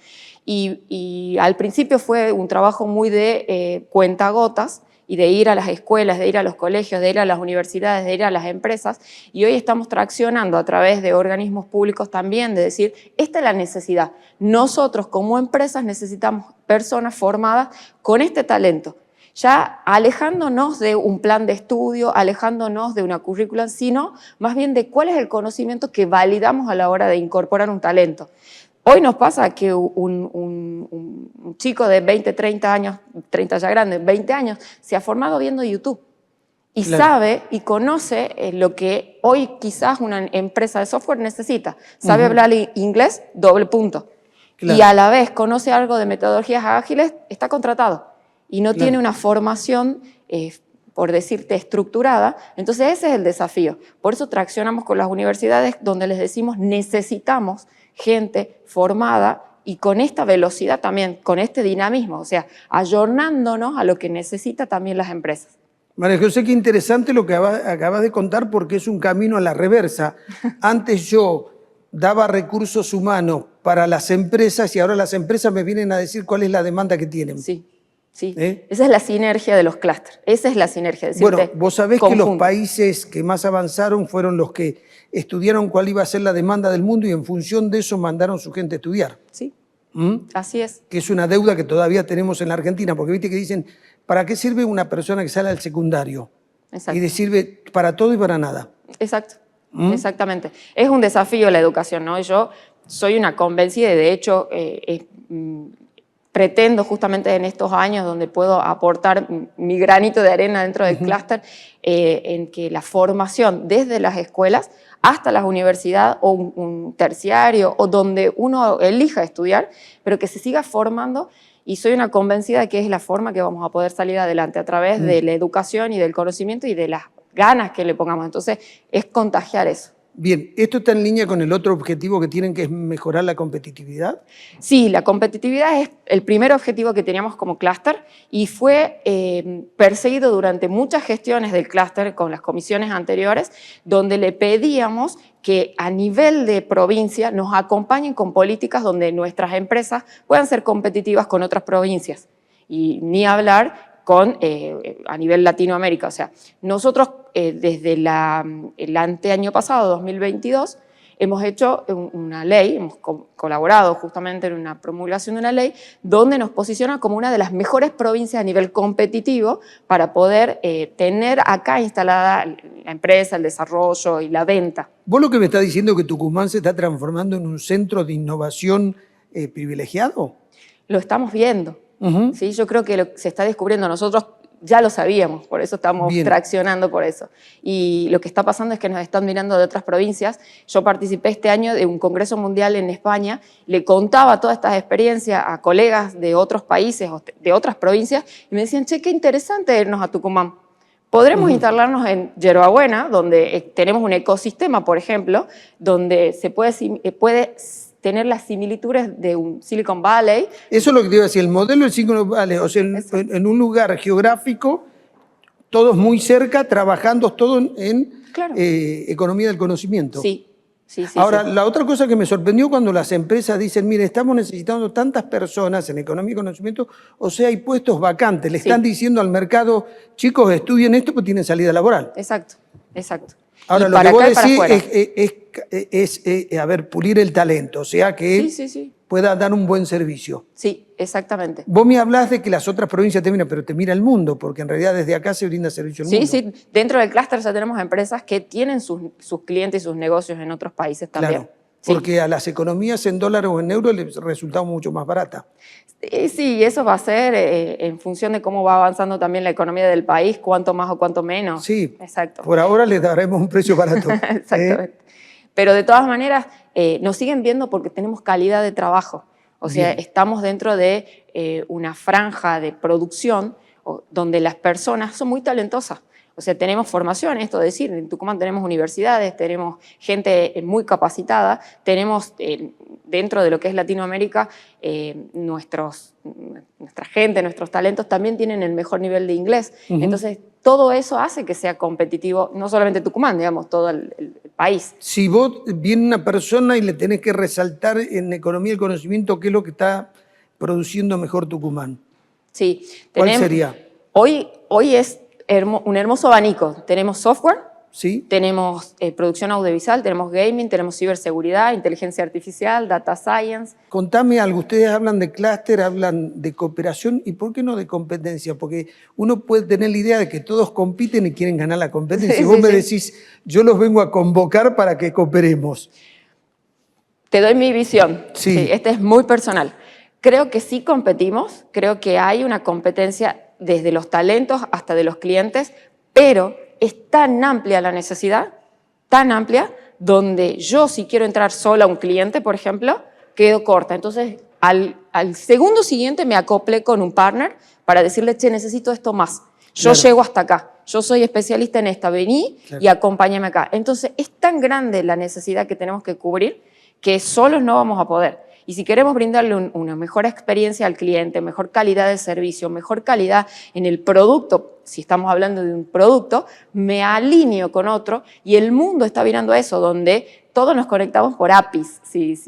Y al principio fue un trabajo muy de cuentagotas, y de ir a las escuelas, de ir a los colegios, de ir a las universidades, de ir a las empresas, y hoy estamos traccionando a través de organismos públicos también, de decir, esta es la necesidad. Nosotros como empresas necesitamos personas formadas con este talento, ya alejándonos de un plan de estudio, alejándonos de una currícula, sino más bien de cuál es el conocimiento que validamos a la hora de incorporar un talento. Hoy nos pasa que un chico de 20, 30 años, 30 ya grande, 20 años, se ha formado viendo YouTube y sabe y conoce lo que hoy quizás una empresa de software necesita. Sabe hablar inglés, doble punto. Y a la vez conoce algo de metodologías ágiles, está contratado y no tiene una formación, por decirte, estructurada. Entonces ese es el desafío. Por eso traccionamos con las universidades donde les decimos necesitamos gente formada y con esta velocidad también, con este dinamismo, o sea, ayornándonos a lo que necesitan también las empresas. María José, qué interesante lo que acabas de contar porque es un camino a la reversa. Antes yo daba recursos humanos para las empresas y ahora las empresas me vienen a decir cuál es la demanda que tienen. Sí, sí. Esa es la sinergia de los clústeres. Esa es la sinergia. Bueno, vos sabés que los países que más avanzaron fueron los que estudiaron cuál iba a ser la demanda del mundo y en función de eso mandaron su gente a estudiar. Sí, así es. Que es una deuda que todavía tenemos en la Argentina, porque viste que dicen, ¿para qué sirve una persona que sale al secundario? Exacto. Y sirve para todo y para nada. Exacto, exactamente. Es un desafío la educación, ¿no? Yo soy una convencida y de hecho pretendo justamente en estos años donde puedo aportar mi granito de arena dentro del clúster, en que la formación desde las escuelas hasta las universidades o un terciario o donde uno elija estudiar, pero que se siga formando y soy una convencida de que es la forma que vamos a poder salir adelante a través de la educación y del conocimiento y de las ganas que le pongamos. Entonces es contagiar eso. Bien, ¿esto está en línea con el otro objetivo que tienen, que es mejorar la competitividad? Sí, la competitividad es el primer objetivo que teníamos como clúster y fue perseguido durante muchas gestiones del clúster con las comisiones anteriores, donde le pedíamos que a nivel de provincia nos acompañen con políticas donde nuestras empresas puedan ser competitivas con otras provincias. Y ni hablar a nivel Latinoamérica. O sea, nosotros desde el anteaño pasado, 2022, hemos hecho una ley, hemos colaborado justamente en una promulgación de una ley donde nos posiciona como una de las mejores provincias a nivel competitivo para poder tener acá instalada la empresa, el desarrollo y la venta. ¿Vos lo que me estás diciendo es que Tucumán se está transformando en un centro de innovación privilegiado? Lo estamos viendo. ¿Sí? Yo creo que se está descubriendo, nosotros ya lo sabíamos, por eso estamos traccionando por eso. Y lo que está pasando es que nos están mirando de otras provincias. Yo participé este año de un congreso mundial en España, le contaba todas estas experiencias a colegas de otros países, de otras provincias, y me decían, che, qué interesante irnos a Tucumán. Podremos instalarnos en Yerbabuena, donde tenemos un ecosistema, por ejemplo, donde se puede tener las similitudes de un Silicon Valley. Eso es lo que te iba a decir, el modelo del Silicon Valley, o sea, en un lugar geográfico, todos muy cerca, trabajando todos en economía del conocimiento. Sí. Ahora, la otra cosa que me sorprendió cuando las empresas dicen, mire, estamos necesitando tantas personas en economía y conocimiento, o sea, hay puestos vacantes, le están diciendo al mercado, chicos, estudien esto porque tienen salida laboral. Exacto. Ahora, lo que vos decís es pulir el talento, o sea, que pueda dar un buen servicio. Sí, exactamente. Vos me hablás de que las otras provincias te miran, pero te mira el mundo, porque en realidad desde acá se brinda servicio al mundo. Sí, dentro del clúster ya tenemos empresas que tienen sus clientes y sus negocios en otros países también. Claro, porque a las economías en dólares o en euros les resulta mucho más barata. Sí, eso va a ser en función de cómo va avanzando también la economía del país, cuánto más o cuánto menos. Sí, exacto. Por ahora les daremos un precio barato. Exactamente. Pero de todas maneras, nos siguen viendo porque tenemos calidad de trabajo. O sea, estamos dentro de una franja de producción donde las personas son muy talentosas. O sea, tenemos formación, esto de decir, en Tucumán tenemos universidades, tenemos gente muy capacitada, tenemos dentro de lo que es Latinoamérica, nuestra gente, nuestros talentos también tienen el mejor nivel de inglés. Entonces, todo eso hace que sea competitivo, no solamente Tucumán, digamos, todo el país. Si vos viene una persona y le tenés que resaltar en economía del conocimiento qué es lo que está produciendo mejor Tucumán, sí, ¿cuál sería? Hoy es un hermoso abanico. Tenemos software, ¿sí? Tenemos producción audiovisual, tenemos gaming, tenemos ciberseguridad, inteligencia artificial, data science. Contame algo, ustedes hablan de clúster, hablan de cooperación, ¿y por qué no de competencia? Porque uno puede tener la idea de que todos compiten y quieren ganar la competencia. Y vos me decís, yo los vengo a convocar para que cooperemos. Te doy mi visión. Sí. Este es muy personal. Creo que sí competimos, creo que hay una competencia desde los talentos hasta de los clientes, pero es tan amplia la necesidad, tan amplia, donde yo si quiero entrar sola a un cliente, por ejemplo, quedo corta. Entonces, al segundo siguiente me acoplé con un partner para decirle, che, necesito esto más. Yo llego hasta acá, yo soy especialista en esta, vení y acompáñame acá. Entonces, es tan grande la necesidad que tenemos que cubrir que solos no vamos a poder. Y si queremos brindarle una mejor experiencia al cliente, mejor calidad de servicio, mejor calidad en el producto, si estamos hablando de un producto, me alineo con otro y el mundo está virando a eso, donde todos nos conectamos por APIs. Si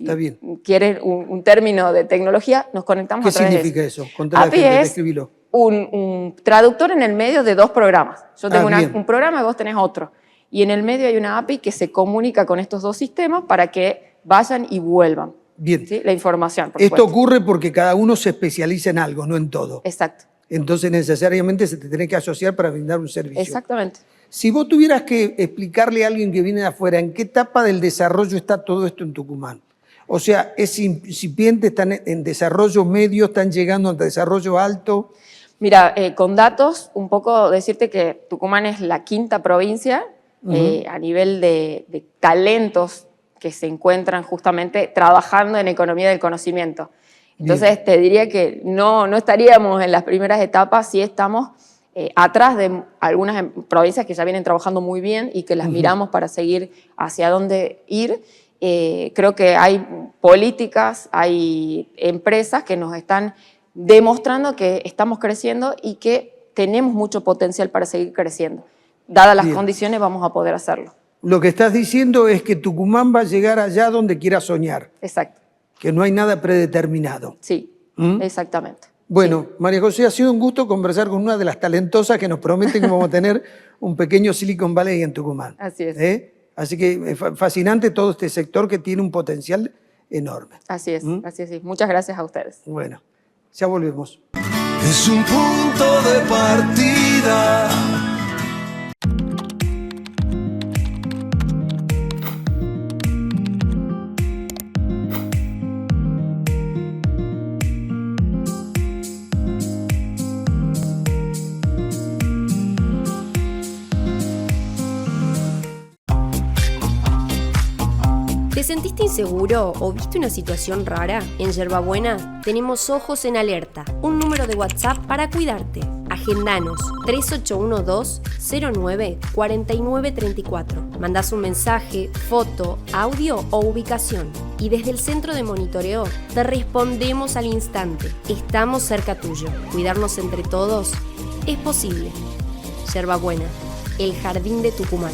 quieres un término de tecnología, nos conectamos a través de eso. ¿Qué significa eso? Contale a la gente, describilo. Un traductor en el medio de dos programas. Yo tengo un programa y vos tenés otro. Y en el medio hay una API que se comunica con estos dos sistemas para que vayan y vuelvan. Bien. ¿Sí? La información, por Esto supuesto. ocurre porque cada uno se especializa en algo, no en todo. Exacto. Entonces necesariamente se te tiene que asociar para brindar un servicio. Exactamente. Si vos tuvieras que explicarle a alguien que viene de afuera en qué etapa del desarrollo está todo esto en Tucumán. O sea, ¿es incipiente, están en desarrollo medio, están llegando a desarrollo alto? Mira, con datos, un poco decirte que Tucumán es la quinta provincia a nivel de talentos que se encuentran justamente trabajando en economía del conocimiento. Entonces, te diría que no estaríamos en las primeras etapas, sí estamos atrás de algunas provincias que ya vienen trabajando muy bien y que las miramos para seguir hacia dónde ir. Creo que hay políticas, hay empresas que nos están demostrando que estamos creciendo y que tenemos mucho potencial para seguir creciendo. Dadas las condiciones, vamos a poder hacerlo. Lo que estás diciendo es que Tucumán va a llegar allá donde quiera soñar. Exacto. Que no hay nada predeterminado. Sí, exactamente. Bueno, María José, ha sido un gusto conversar con una de las talentosas que nos prometen que vamos a tener un pequeño Silicon Valley en Tucumán. Así es. Así que fascinante todo este sector que tiene un potencial enorme. Así es, así es. Muchas gracias a ustedes. Bueno, ya volvemos. Es un punto de partida. ¿Te sentiste inseguro o viste una situación rara? En Yerbabuena tenemos Ojos en Alerta, un número de WhatsApp para cuidarte. Agendanos 3812-09-4934. Mandás un mensaje, foto, audio o ubicación. Y desde el centro de monitoreo te respondemos al instante. Estamos cerca tuyo. Cuidarnos entre todos es posible. Yerbabuena, el jardín de Tucumán.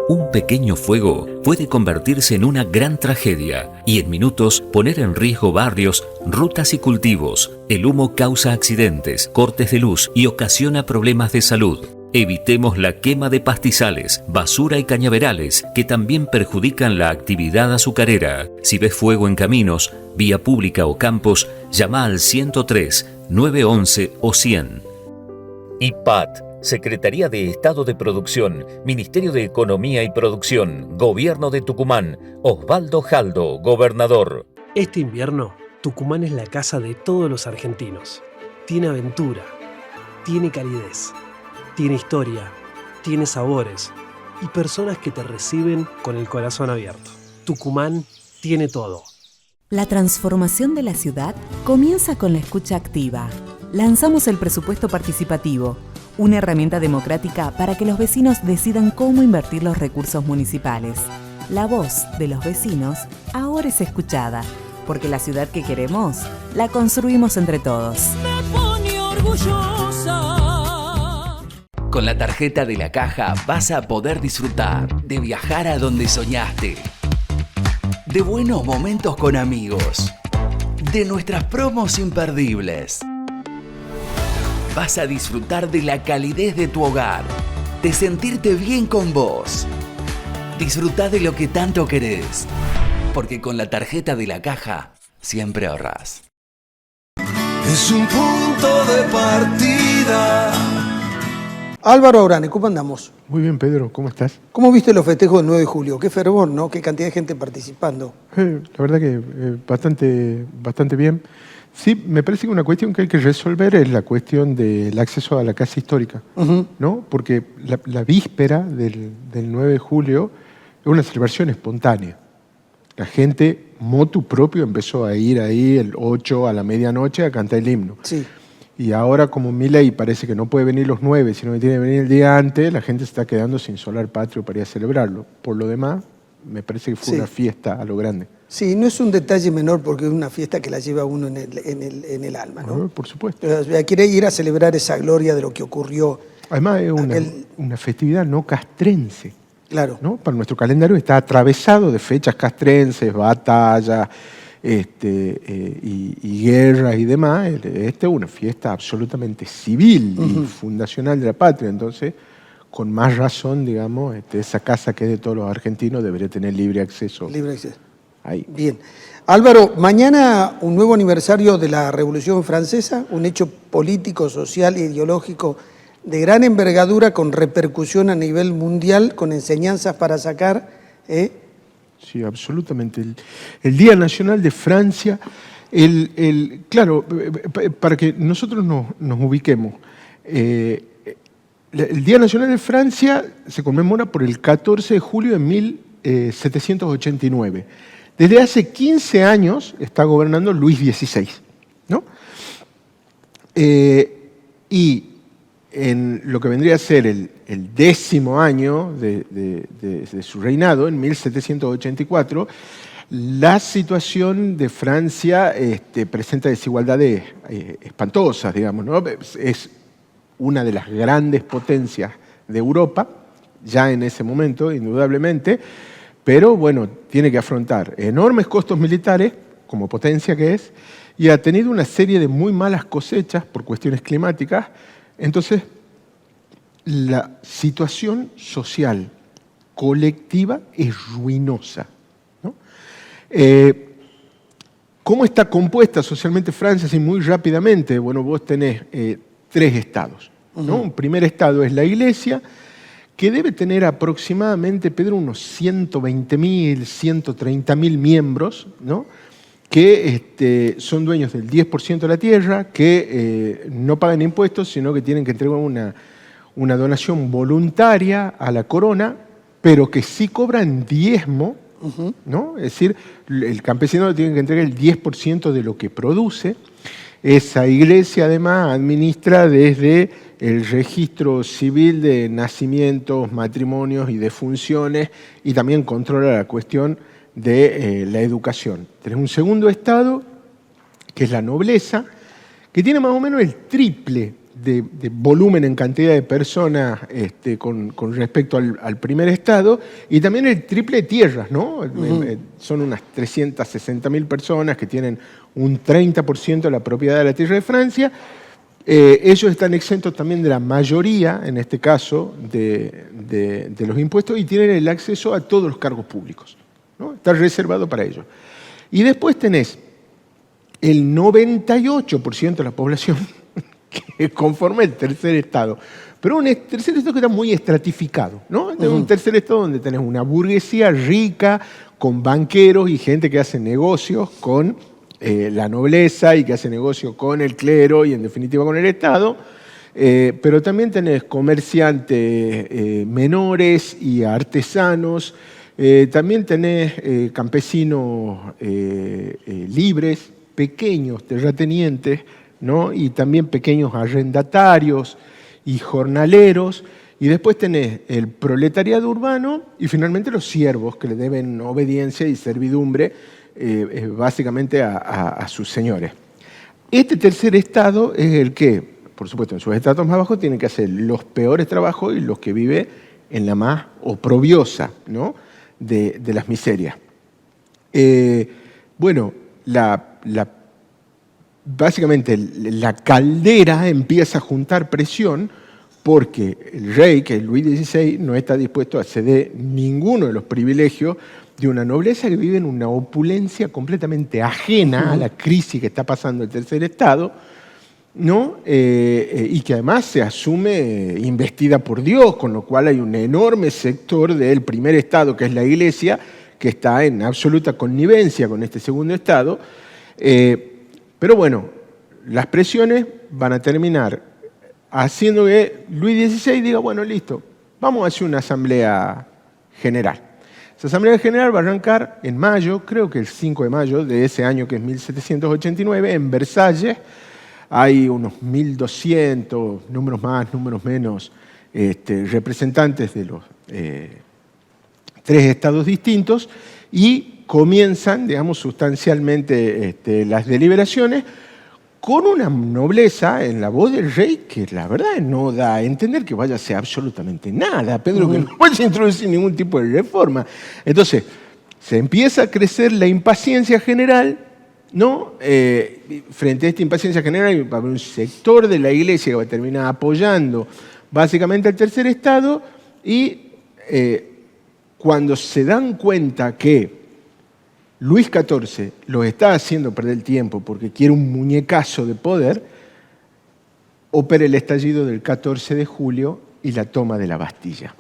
Un pequeño fuego puede convertirse en una gran tragedia y en minutos poner en riesgo barrios, rutas y cultivos. El humo causa accidentes, cortes de luz y ocasiona problemas de salud. Evitemos la quema de pastizales, basura y cañaverales que también perjudican la actividad azucarera. Si ves fuego en caminos, vía pública o campos, llama al 103, 911 o 100. IPAT, Secretaría de Estado de Producción, Ministerio de Economía y Producción, Gobierno de Tucumán, Osvaldo Jaldo, Gobernador. Este invierno, Tucumán es la casa de todos los argentinos. Tiene aventura, tiene calidez, tiene historia, tiene sabores y personas que te reciben con el corazón abierto. Tucumán tiene todo. La transformación de la ciudad comienza con la escucha activa. lanzamos el presupuesto participativo, una herramienta democrática para que los vecinos decidan cómo invertir los recursos municipales. La voz de los vecinos ahora es escuchada, porque la ciudad que queremos la construimos entre todos. Me pone orgullosa. Con la tarjeta de la Caja vas a poder disfrutar de viajar a donde soñaste, de buenos momentos con amigos, de nuestras promos imperdibles. Vas a disfrutar de la calidez de tu hogar, de sentirte bien con vos. Disfrutá de lo que tanto querés, porque con la tarjeta de la Caja siempre ahorrás. Es un punto de partida. Álvaro Aurane, ¿cómo andamos? Muy bien, Pedro, ¿cómo estás? ¿Cómo viste los festejos del 9 de julio? Qué fervor, ¿no? Qué cantidad de gente participando. La verdad que bastante bien. Sí, me parece que una cuestión que hay que resolver es la cuestión del acceso a la casa histórica, ¿no? Porque la víspera del 9 de julio es una celebración espontánea. La gente, motu propio, empezó a ir ahí el 8 a la medianoche a cantar el himno. Sí. Y ahora, como Milei parece que no puede venir los 9, sino que tiene que venir el día antes, la gente se está quedando sin solar patrio para ir a celebrarlo. Por lo demás, me parece que fue una fiesta a lo grande. Sí, no es un detalle menor porque es una fiesta que la lleva uno en el alma, ¿no? Por supuesto. Quiere ir a celebrar esa gloria de lo que ocurrió. Además es una festividad no castrense. Claro. ¿No? Para nuestro calendario está atravesado de fechas castrenses, batallas y guerras y demás. Esta es una fiesta absolutamente civil y fundacional de la patria. Entonces, con más razón, digamos, esa casa que es de todos los argentinos debería tener libre acceso. Libre acceso. Ahí. Bien. Álvaro, mañana un nuevo aniversario de la Revolución Francesa, un hecho político, social e ideológico de gran envergadura con repercusión a nivel mundial, con enseñanzas para sacar. Sí, absolutamente. El Día Nacional de Francia, claro, para que nosotros nos ubiquemos, el Día Nacional de Francia se conmemora por el 14 de julio de 1789. Desde hace 15 años está gobernando Luis XVI, ¿no? Y en lo que vendría a ser el 10º año de su reinado, en 1784, la situación de Francia presenta desigualdades espantosas, digamos, ¿no? Es una de las grandes potencias de Europa, ya en ese momento, indudablemente, pero bueno, tiene que afrontar enormes costos militares, como potencia que es, y ha tenido una serie de muy malas cosechas por cuestiones climáticas. Entonces, la situación social colectiva es ruinosa, ¿no? ¿Cómo está compuesta socialmente Francia? Así muy rápidamente, bueno, vos tenés 3 estados, ¿no? Un primer estado es la Iglesia, que debe tener aproximadamente, Pedro, unos 120.000, 130.000 miembros, ¿no? Que son dueños del 10% de la tierra, que no pagan impuestos, sino que tienen que entregar una donación voluntaria a la corona, pero que sí cobran diezmo, ¿no? Es decir, el campesino tiene que entregar el 10% de lo que produce. Esa iglesia, además, administra desde el registro civil de nacimientos, matrimonios y defunciones, y también controla la cuestión de la educación. Tenés un segundo estado, que es la nobleza, que tiene más o menos el triple de volumen en cantidad de personas con respecto al primer estado, y también el triple de tierras, ¿no? Son unas 360.000 personas que tienen un 30% de la propiedad de la tierra de Francia. Ellos están exentos también de la mayoría, en este caso, de los impuestos, y tienen el acceso a todos los cargos públicos, ¿no? Está reservado para ellos. Y después tenés el 98% de la población que conforma el tercer estado. Pero un tercer estado que está muy estratificado, ¿no? Es un tercer estado donde tenés una burguesía rica, con banqueros y gente que hace negocios con la nobleza y que hace negocios con el clero y en definitiva con el Estado. Pero también tenés comerciantes menores y artesanos. También tenés campesinos libres, pequeños terratenientes, ¿no? Y también pequeños arrendatarios y jornaleros, y después tenés el proletariado urbano y finalmente los siervos que le deben obediencia y servidumbre básicamente a sus señores. Este tercer estado es el que, por supuesto, en sus estratos más bajos tiene que hacer los peores trabajos y los que vive en la más oprobiosa, ¿no? de las miserias. Bueno, básicamente la caldera empieza a juntar presión porque el rey, que es Luis XVI, no está dispuesto a ceder ninguno de los privilegios de una nobleza que vive en una opulencia completamente ajena a la crisis que está pasando el tercer estado, ¿no? Y que además se asume investida por Dios, con lo cual hay un enorme sector del primer estado, que es la Iglesia, que está en absoluta connivencia con este segundo estado. Pero bueno, las presiones van a terminar haciendo que Luis XVI diga, bueno, listo, vamos a hacer una asamblea general. Esa asamblea general va a arrancar en mayo, creo que el 5 de mayo de ese año que es 1789, en Versalles. Hay unos 1.200, números más, números menos, representantes de los tres estados distintos y comienzan, digamos, sustancialmente las deliberaciones con una nobleza en la voz del rey que la verdad no da a entender que vaya a hacer absolutamente nada, Pedro, que no vaya a introducir ningún tipo de reforma. Entonces, se empieza a crecer la impaciencia general, ¿no? Frente a esta impaciencia general va a haber un sector de la Iglesia que va a terminar apoyando básicamente al tercer estado y cuando se dan cuenta que Luis XIV los está haciendo perder el tiempo porque quiere un muñecazo de poder, opera el estallido del 14 de julio y la toma de la Bastilla.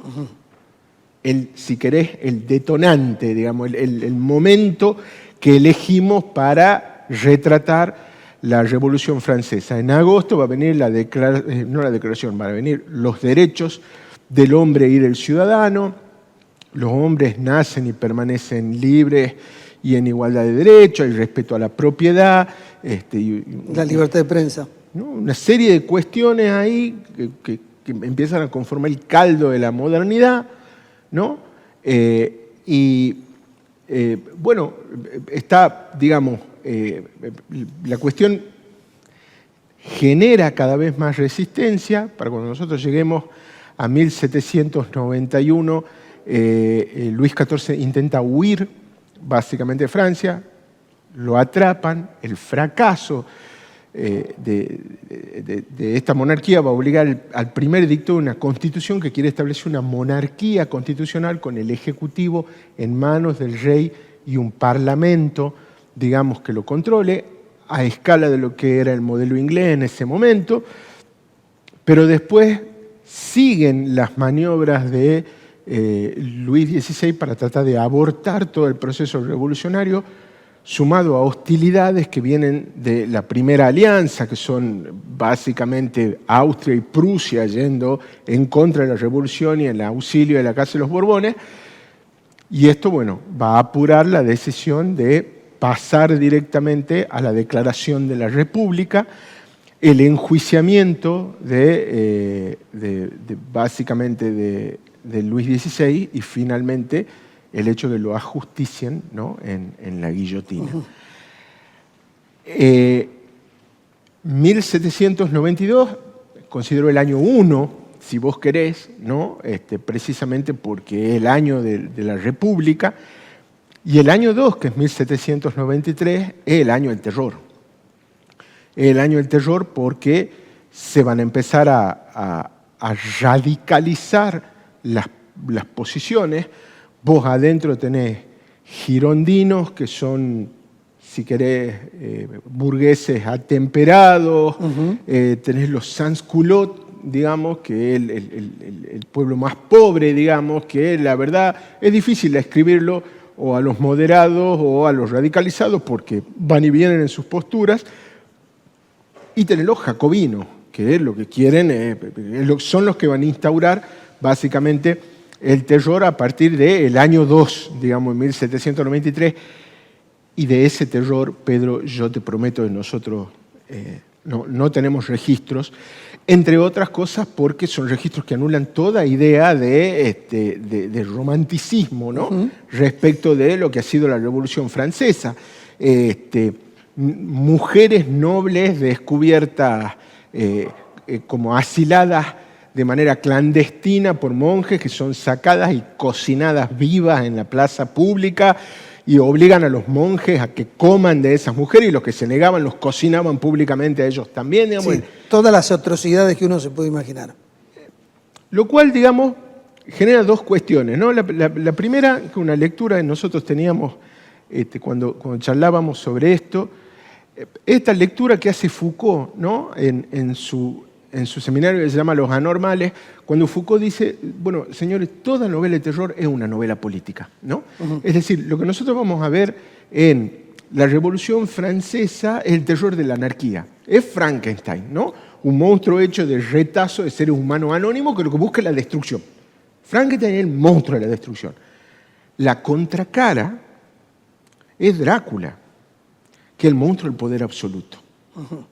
Si querés, el detonante, digamos, el momento que elegimos para retratar la Revolución Francesa. En agosto va a venir van a venir los derechos del hombre y del ciudadano. Los hombres nacen y permanecen libres y en igualdad de derechos, hay respeto a la propiedad. La libertad de prensa. ¿No? Una serie de cuestiones ahí que empiezan a conformar el caldo de la modernidad, ¿no? Bueno, está, digamos, la cuestión genera cada vez más resistencia. Para cuando nosotros lleguemos a 1791, Luis XIV intenta huir básicamente de Francia, lo atrapan, el fracaso de esta monarquía va a obligar al primer edicto de una constitución que quiere establecer una monarquía constitucional con el ejecutivo en manos del rey y un parlamento, digamos, que lo controle a escala de lo que era el modelo inglés en ese momento, pero después siguen las maniobras de Luis XVI para tratar de abortar todo el proceso revolucionario, sumado a hostilidades que vienen de la Primera Alianza, que son básicamente Austria y Prusia yendo en contra de la revolución y en el auxilio de la Casa de los Borbones. Y esto, bueno, va a apurar la decisión de pasar directamente a la declaración de la República, el enjuiciamiento básicamente de Luis XVI y finalmente el hecho de que lo ajusticien, ¿no? en la guillotina. 1792, considero el año 1, si vos querés, ¿no? Precisamente porque es el año de la República, y el año 2, que es 1793, es el año del terror. Es el año del terror porque se van a empezar a radicalizar las posiciones. Vos adentro tenés girondinos, que son, si querés, burgueses atemperados, tenés los sans-culottes, digamos, que es el pueblo más pobre, digamos, que la verdad es difícil describirlo o a los moderados o a los radicalizados porque van y vienen en sus posturas, y tenés los jacobinos, que lo que quieren son los que van a instaurar básicamente el terror a partir del año 2, digamos, en 1793, y de ese terror, Pedro, yo te prometo que nosotros no tenemos registros, entre otras cosas porque son registros que anulan toda idea de romanticismo, ¿no? Respecto de lo que ha sido la Revolución Francesa. Mujeres nobles descubiertas como asiladas de manera clandestina por monjes que son sacadas y cocinadas vivas en la plaza pública y obligan a los monjes a que coman de esas mujeres, y los que se negaban los cocinaban públicamente a ellos también. Digamos, sí, todas las atrocidades que uno se puede imaginar. Lo cual, digamos, genera dos cuestiones, ¿no? La primera, que una lectura que nosotros teníamos cuando charlábamos sobre esto, esta lectura que hace Foucault, ¿no? en su seminario que se llama Los Anormales, cuando Foucault dice, bueno, señores, toda novela de terror es una novela política, ¿no? Es decir, lo que nosotros vamos a ver en la Revolución Francesa es el terror de la anarquía. Es Frankenstein, ¿no? Un monstruo hecho de retazo de seres humanos anónimos que lo que busca es la destrucción. Frankenstein es el monstruo de la destrucción. La contracara es Drácula, que es el monstruo del poder absoluto,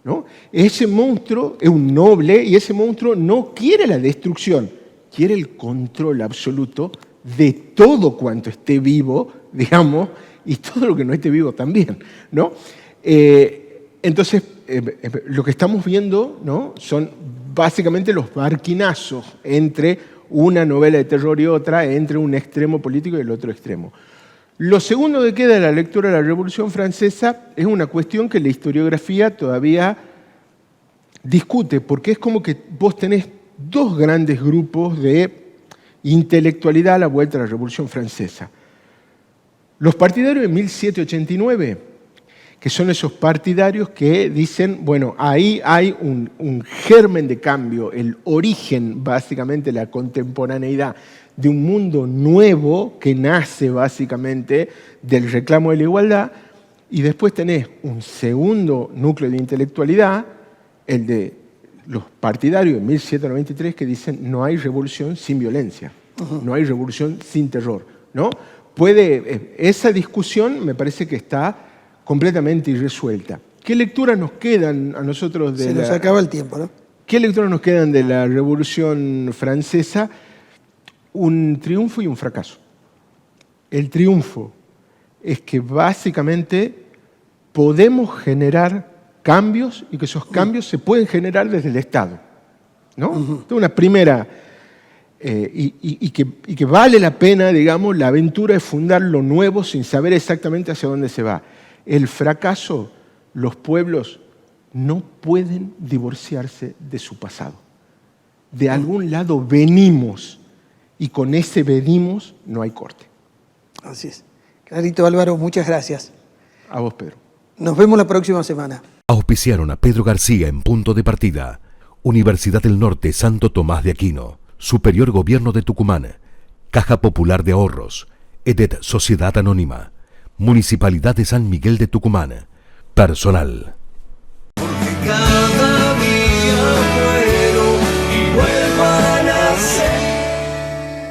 ¿no? Ese monstruo es un noble y ese monstruo no quiere la destrucción, quiere el control absoluto de todo cuanto esté vivo, digamos, y todo lo que no esté vivo también, ¿no? Entonces, lo que estamos viendo, ¿no? Son básicamente los barquinazos entre una novela de terror y otra, entre un extremo político y el otro extremo. Lo segundo que queda de la lectura de la Revolución Francesa es una cuestión que la historiografía todavía discute, porque es como que vos tenés dos grandes grupos de intelectualidad a la vuelta de la Revolución Francesa. Los partidarios de 1789, que son esos partidarios que dicen, bueno, ahí hay un germen de cambio, el origen básicamente de la contemporaneidad, de un mundo nuevo que nace básicamente del reclamo de la igualdad, y después tenés un segundo núcleo de intelectualidad, el de los partidarios de 1793, que dicen no hay revolución sin violencia, no hay revolución sin terror, ¿no? Esa discusión me parece que está completamente irresuelta. ¿Qué lecturas nos quedan a nosotros de Se nos acaba el tiempo, ¿no? ¿Qué lecturas nos quedan de la Revolución Francesa? Un triunfo y un fracaso. El triunfo es que básicamente podemos generar cambios y que esos cambios se pueden generar desde el Estado, ¿no? Es una primera, y que vale la pena, digamos, la aventura de fundar lo nuevo sin saber exactamente hacia dónde se va. El fracaso, los pueblos no pueden divorciarse de su pasado. De algún lado venimos, y con ese venimos no hay corte. Así es. Clarito, Álvaro, muchas gracias. A vos, Pedro. Nos vemos la próxima semana. Auspiciaron a Pedro García en Punto de Partida. Universidad del Norte Santo Tomás de Aquino. Superior Gobierno de Tucumán. Caja Popular de Ahorros. EDET Sociedad Anónima. Municipalidad de San Miguel de Tucumán. Personal. Porque